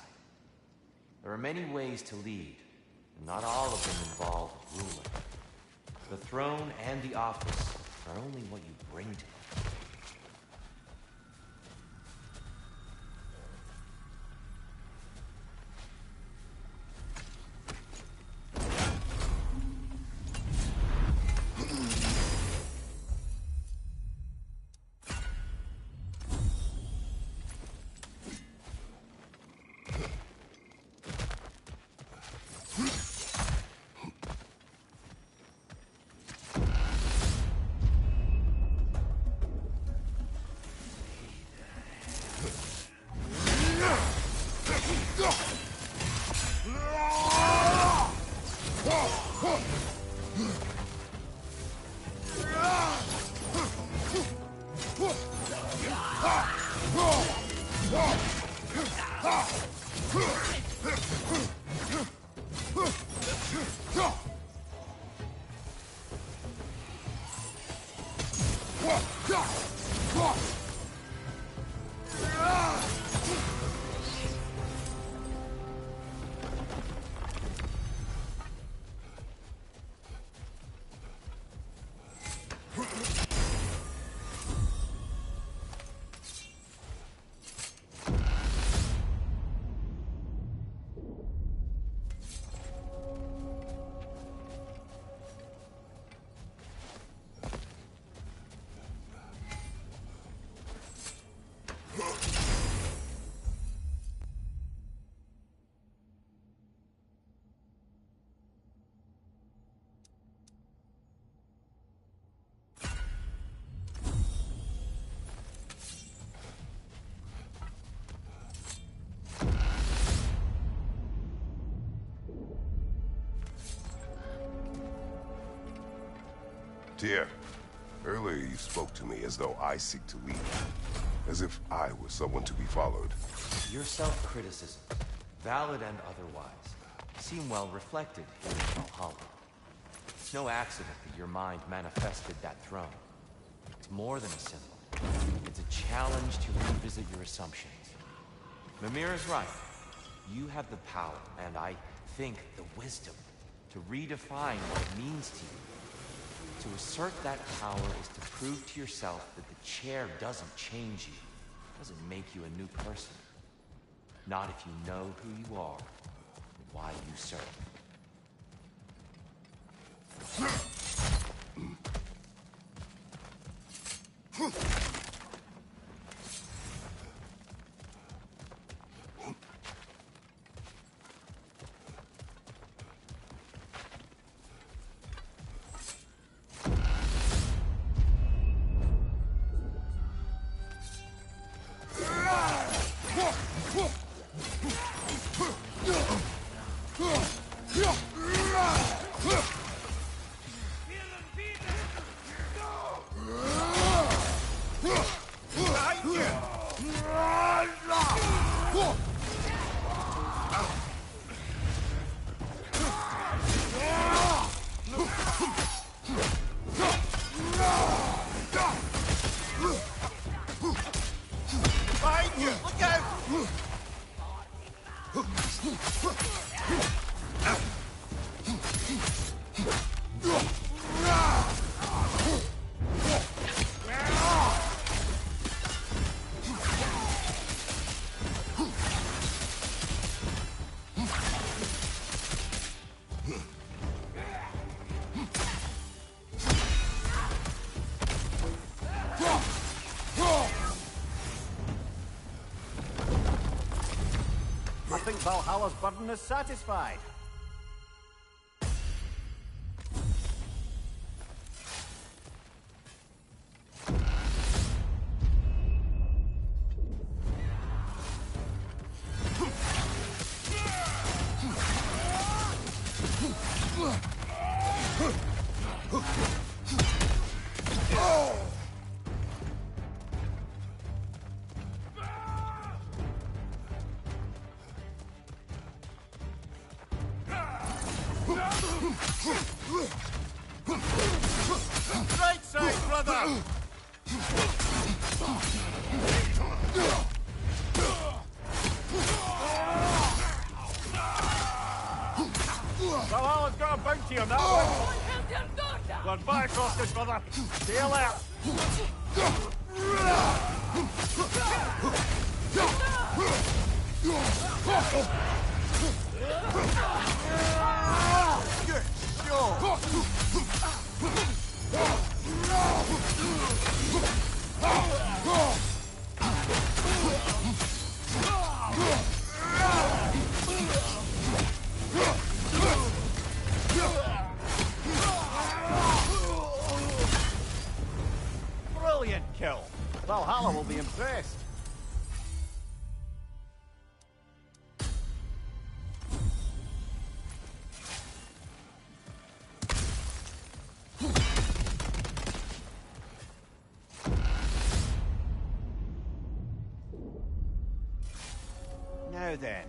There are many ways to lead, and not all of them involve ruling. The throne and the office are only what you bring to it. Dear, earlier you spoke to me as though I seek to lead, as if I were someone to be followed. Your self-criticism, valid and otherwise, seem well reflected here in Valhalla. It's no accident that your mind manifested that throne. It's more than a symbol. It's a challenge to revisit your assumptions. Mimir is right. You have the power, and I think the wisdom, to redefine what it means to you. To assert that power is to prove to yourself that the chair doesn't change you, doesn't make you a new person. Not if you know who you are, and why you serve. I think Valhalla's burden is satisfied. Right side, brother! Valhalla's got a bounty on that one. Run back, hostage, brother. Stay alert. Good. Go. Brilliant kill. Valhalla will be impressed. Now then,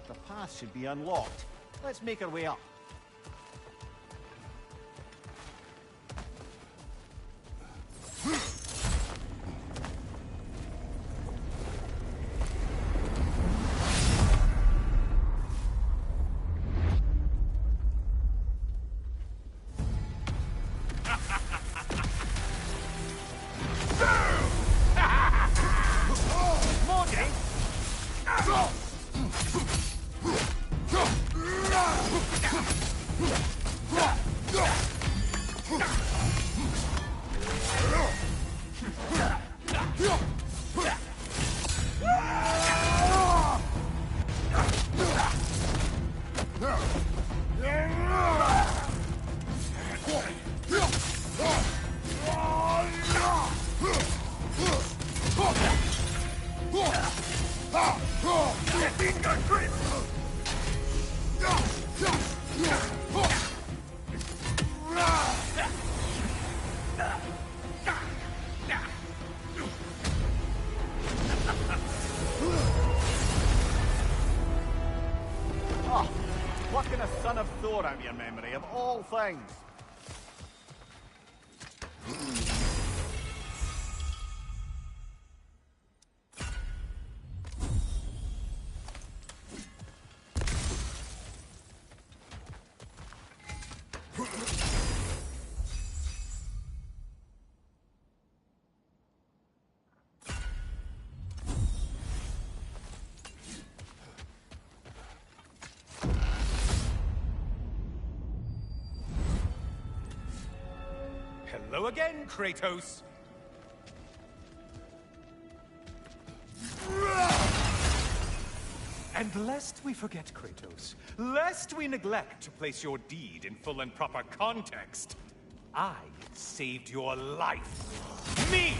the path should be unlocked. Let's make our way up. Plucking a son of Thor out of your memory, of all things. Hello again, Kratos! And lest we forget, Kratos, lest we neglect to place your deed in full and proper context, I saved your life. Me!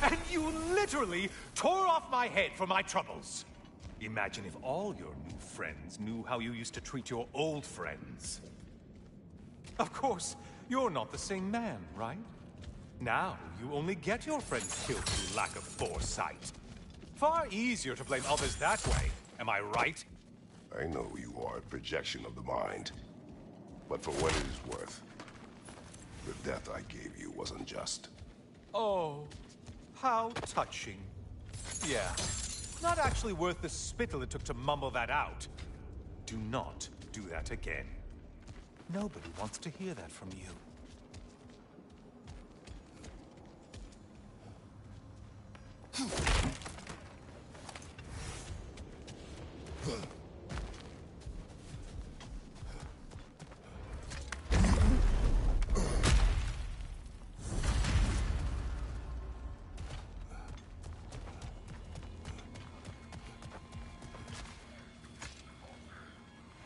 And you literally tore off my head for my troubles. Imagine if all your new friends knew how you used to treat your old friends. Of course, you're not the same man, right? Now, you only get your friends killed through lack of foresight. Far easier to blame others that way, am I right? I know you are a projection of the mind. But for what it is worth, the death I gave you was unjust. Oh, how touching. Yeah, not actually worth the spittle it took to mumble that out. Do not do that again. Nobody wants to hear that from you.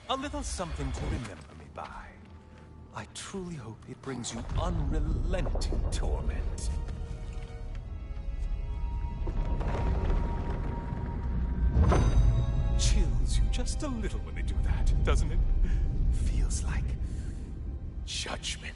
A little something to remember me by. I truly hope it brings you unrelenting torment. Chills you just a little when they do that, doesn't it? Feels like judgment.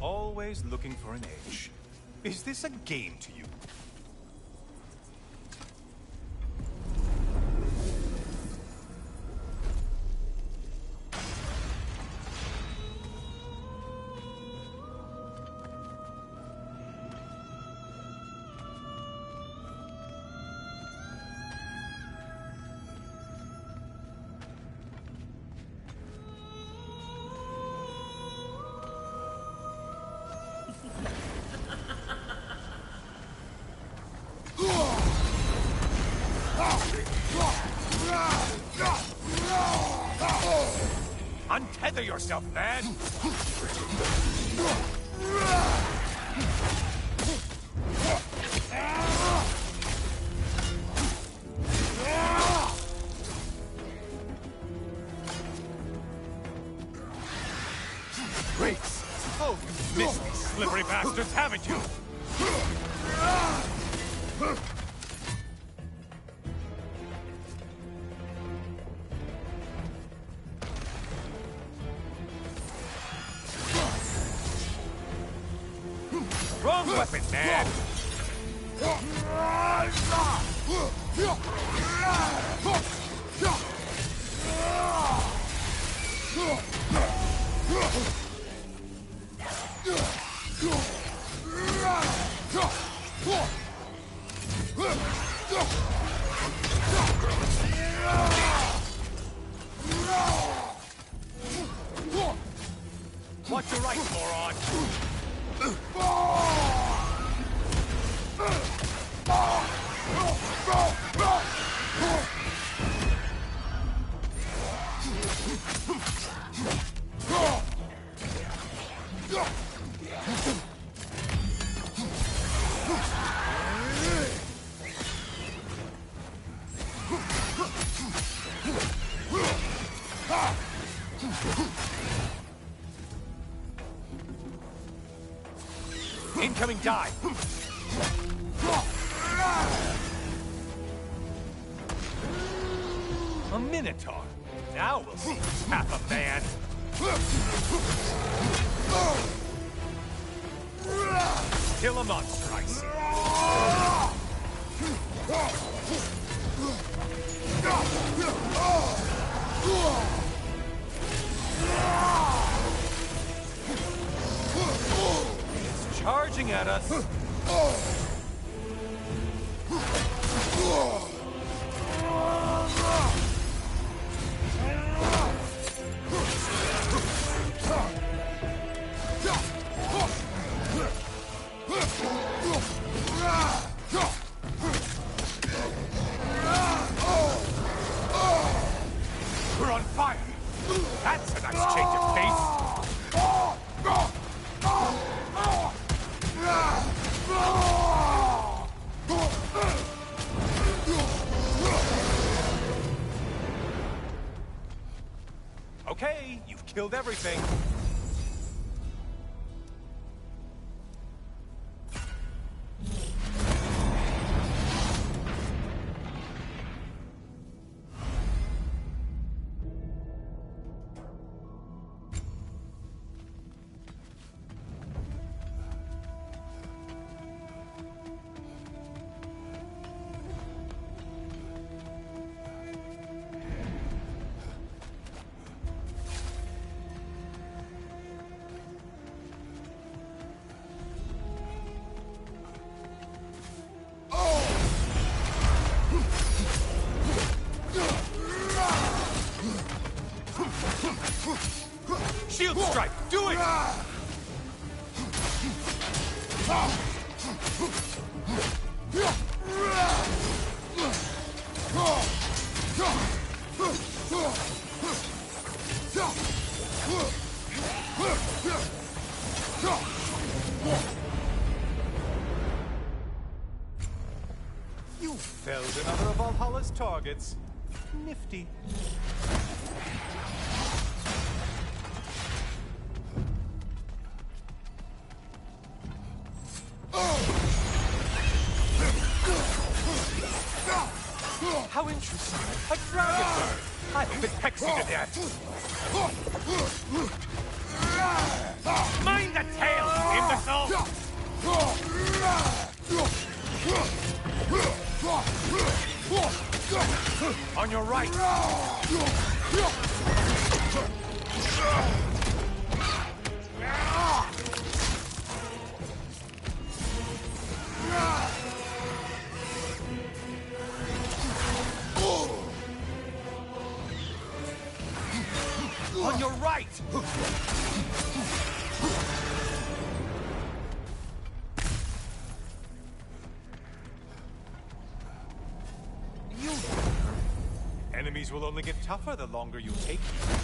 Always looking for an edge. Is this a game to you? Untether yourself, man! slippery bastards, haven't you? Wrong weapon, man! Watch your right, moron! Incoming dive! A Minotaur. Now we'll see who's half a man. Kill a monster, I see. It's charging at us. We're on fire! That's a nice change of pace! Okay, you've killed everything. Shield strike! Do it! You felled another of Valhalla's targets. Nifty. How interesting. A dragon bird. I hope it pecks you to death. Mind the tail, imbecile! On your right. On your right! You... Enemies will only get tougher the longer you take them.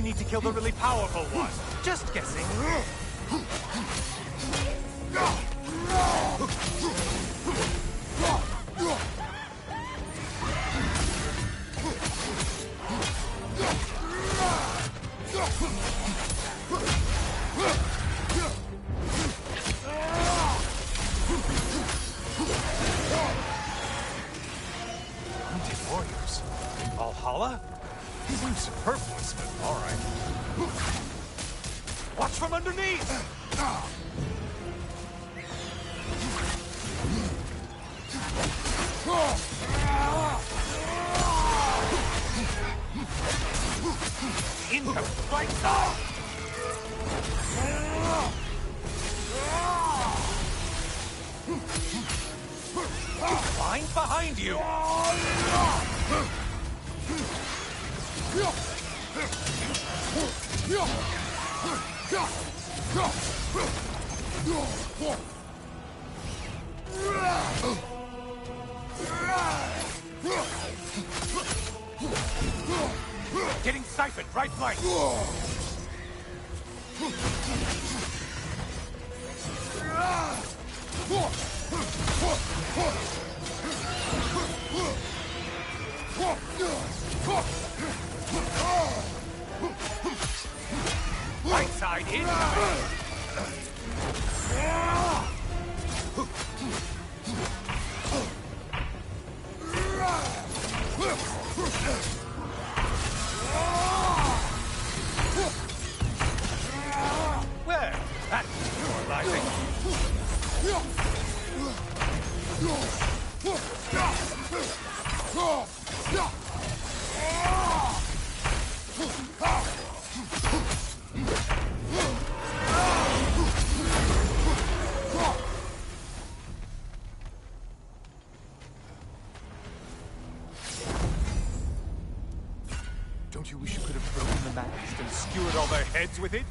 need to kill the really powerful one. Just guessing. Wounded warriors? Valhalla? Seems superfluous, but all right. Watch from underneath! Incoming right side! Line behind you! Getting siphoned, right flank! Right side incoming! Well, that's demoralizing. Don't you wish you could have broken the mast and skewered all their heads with it?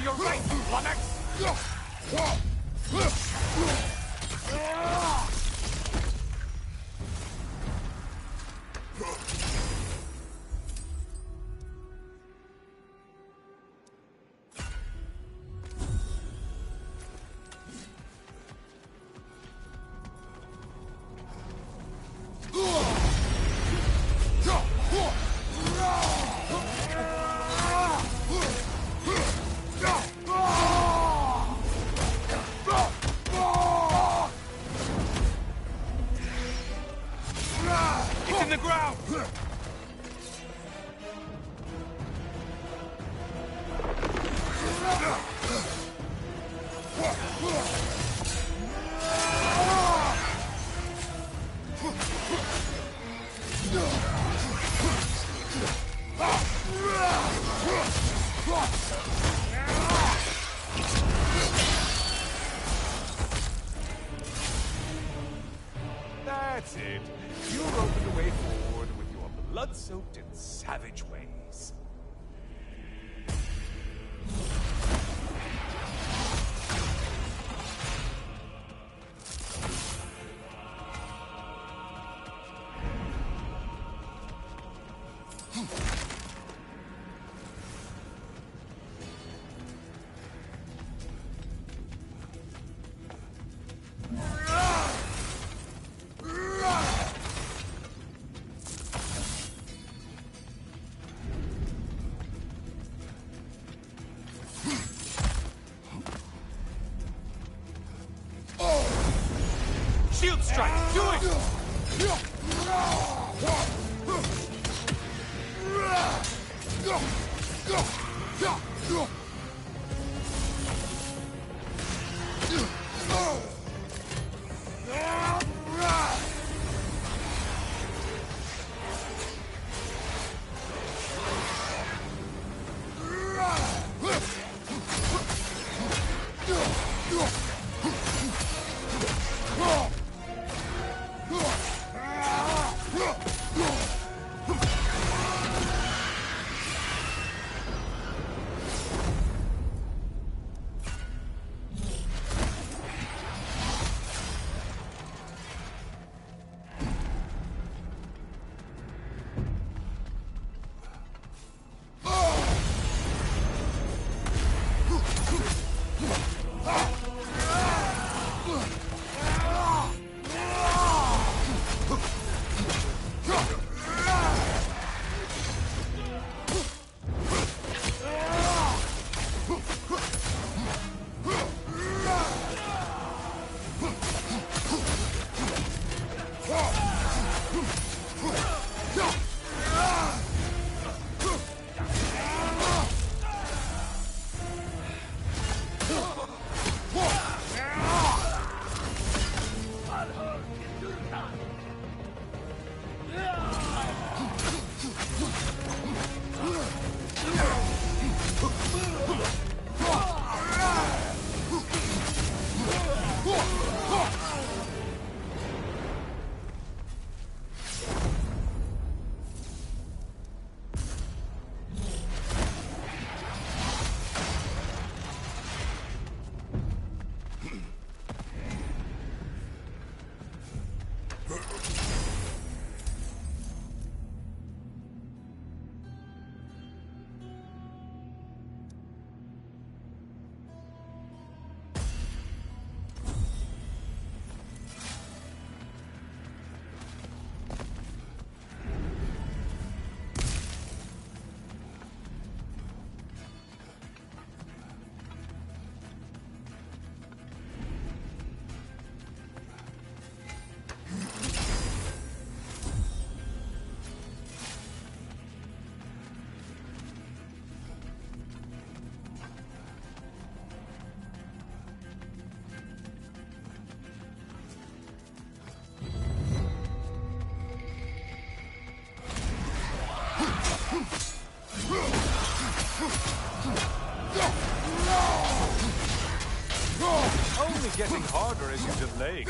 You're right, Flummox! It's in the ground! That's it. You opened the way forward with your blood-soaked and savage ways. strike! Do it! Only getting harder as you delay.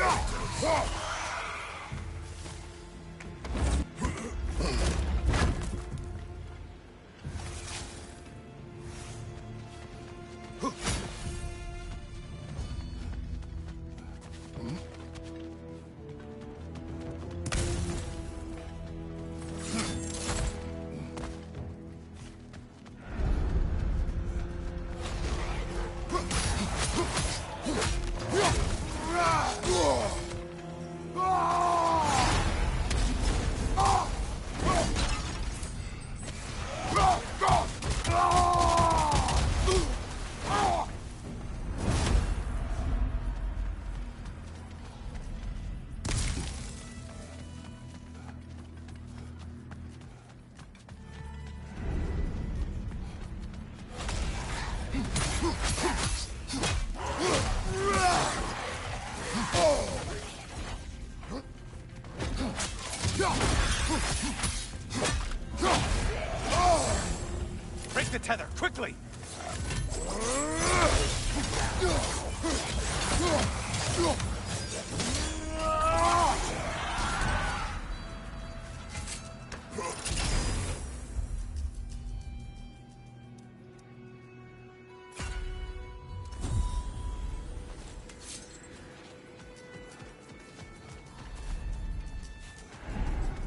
Break the tether, quickly!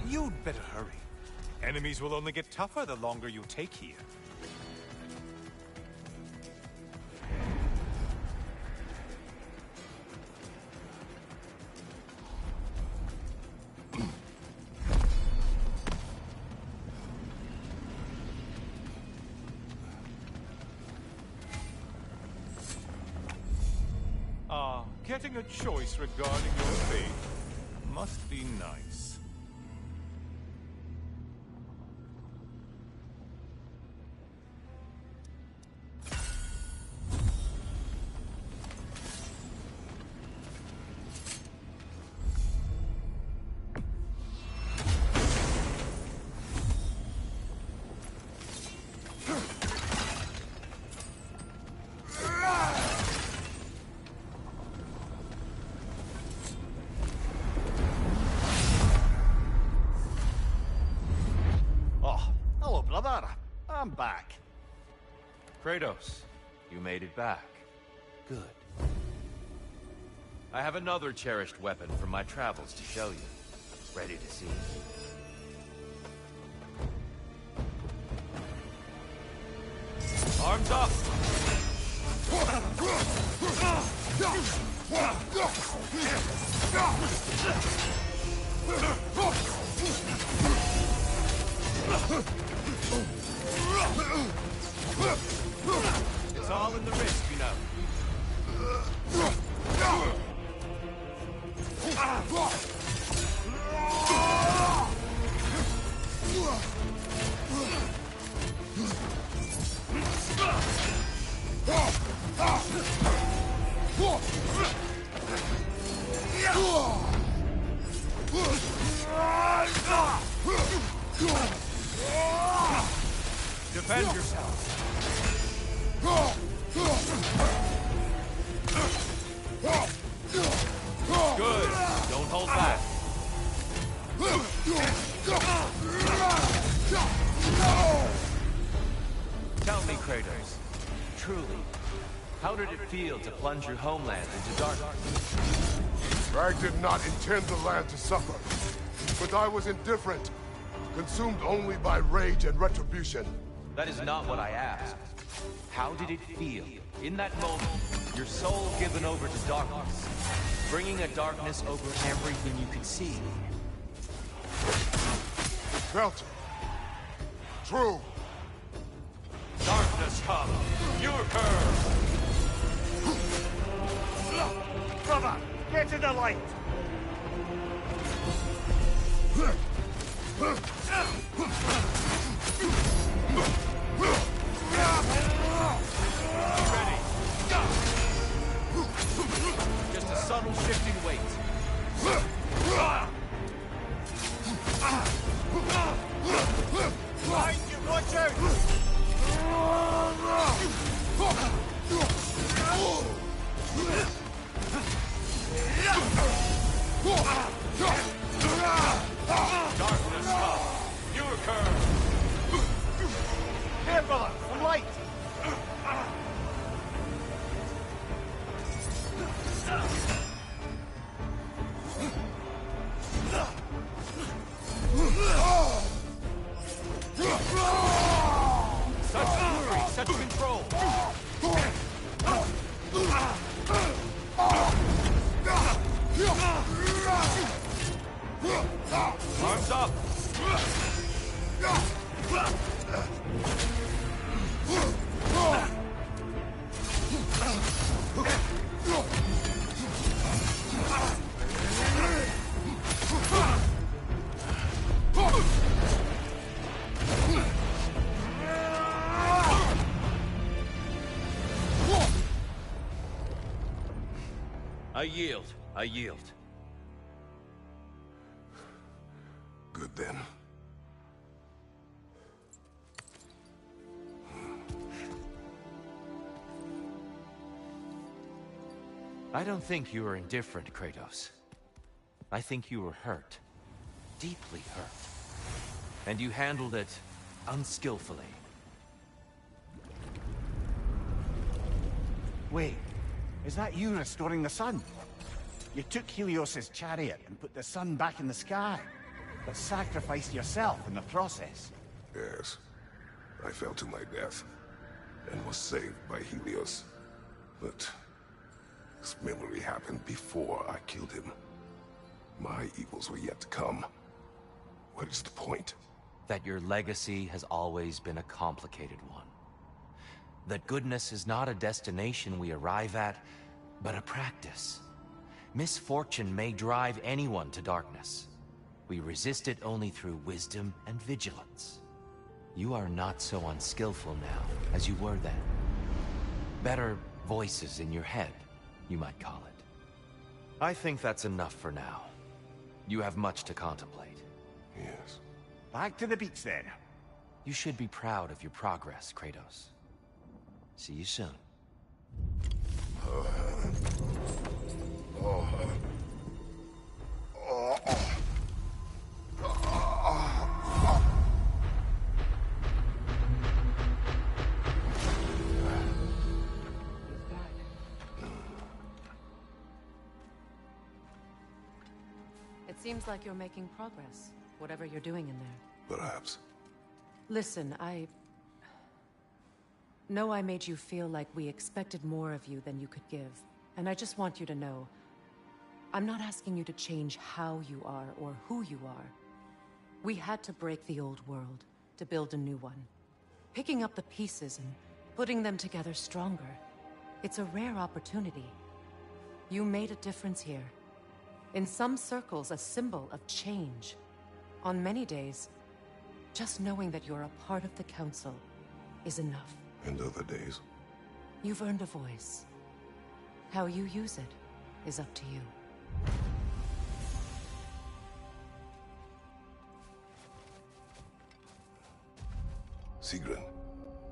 You'd better hurry. Enemies will only get tougher the longer you take here. Getting a choice regarding your fate. Must be nice. Brother, I'm back. Kratos, you made it back. Good. I have another cherished weapon from my travels to show you. Ready to see? Arms up! It's all in the wrist, you know. Defend yourself. Good. Don't hold back. Tell me, Kratos, truly, how did it feel to plunge your homeland into darkness? I did not intend the land to suffer, but I was indifferent, consumed only by rage and retribution. That is not what I asked. How did it feel, in that moment, your soul given over to darkness, bringing a darkness over everything you could see? Felt it. True. Darkness come, your curve! Brother, get to the light! Ready. Just a subtle shifting weight. Behind you, watch out! Darkness come, your curve! Here, brother, some light! Such fury, such control! Arms up! I yield. I yield. Good then. I don't think you were indifferent, Kratos. I think you were hurt. Deeply hurt. And you handled it unskillfully. Wait, is that you restoring the sun? You took Helios's chariot and put the sun back in the sky, but sacrificed yourself in the process. Yes. I fell to my death, and was saved by Helios. But this memory happened before I killed him. My evils were yet to come. What is the point? That your legacy has always been a complicated one. That goodness is not a destination we arrive at, but a practice. Misfortune may drive anyone to darkness. We resist it only through wisdom and vigilance. You are not so unskillful now as you were then. Better voices in your head, you might call it. I think that's enough for now. You have much to contemplate. Yes. Back to the beach then. You should be proud of your progress, Kratos. See you soon. It seems like you're making progress, whatever you're doing in there. Perhaps. Listen, I know I made you feel like we expected more of you than you could give. And I just want you to know, I'm not asking you to change how you are or who you are. We had to break the old world to build a new one. Picking up the pieces and putting them together stronger. It's a rare opportunity. You made a difference here. In some circles, a symbol of change. On many days, just knowing that you're a part of the Council is enough. And other days? You've earned a voice. How you use it is up to you. Sigrun,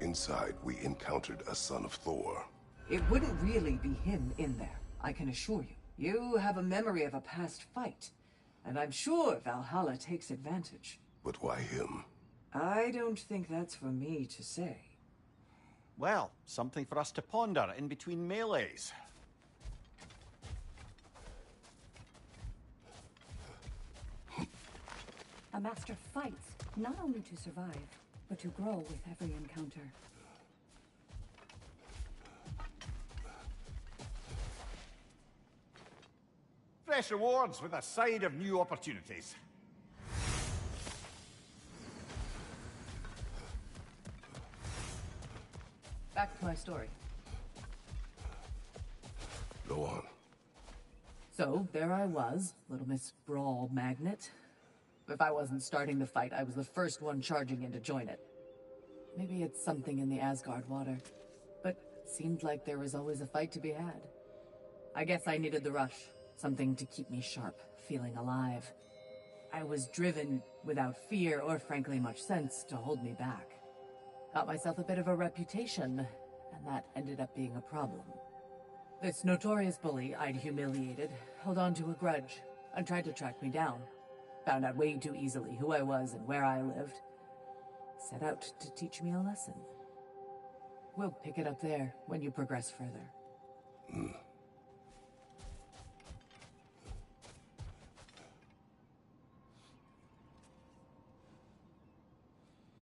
inside we encountered a son of Thor. It wouldn't really be him in there, I can assure you. You have a memory of a past fight, and I'm sure Valhalla takes advantage. But why him? I don't think that's for me to say. Well, something for us to ponder in between melees. A master fights not only to survive, but to grow with every encounter. Fresh rewards with a side of new opportunities. Back to my story. Go on. So, there I was, Little Miss Brawl Magnet. If I wasn't starting the fight, I was the first one charging in to join it. Maybe it's something in the Asgard water, but it seemed like there was always a fight to be had. I guess I needed the rush, something to keep me sharp, feeling alive. I was driven without fear or frankly much sense to hold me back. Got myself a bit of a reputation, and that ended up being a problem. This notorious bully I'd humiliated held on to a grudge and tried to track me down. Found out way too easily who I was and where I lived. Set out to teach me a lesson. We'll pick it up there when you progress further.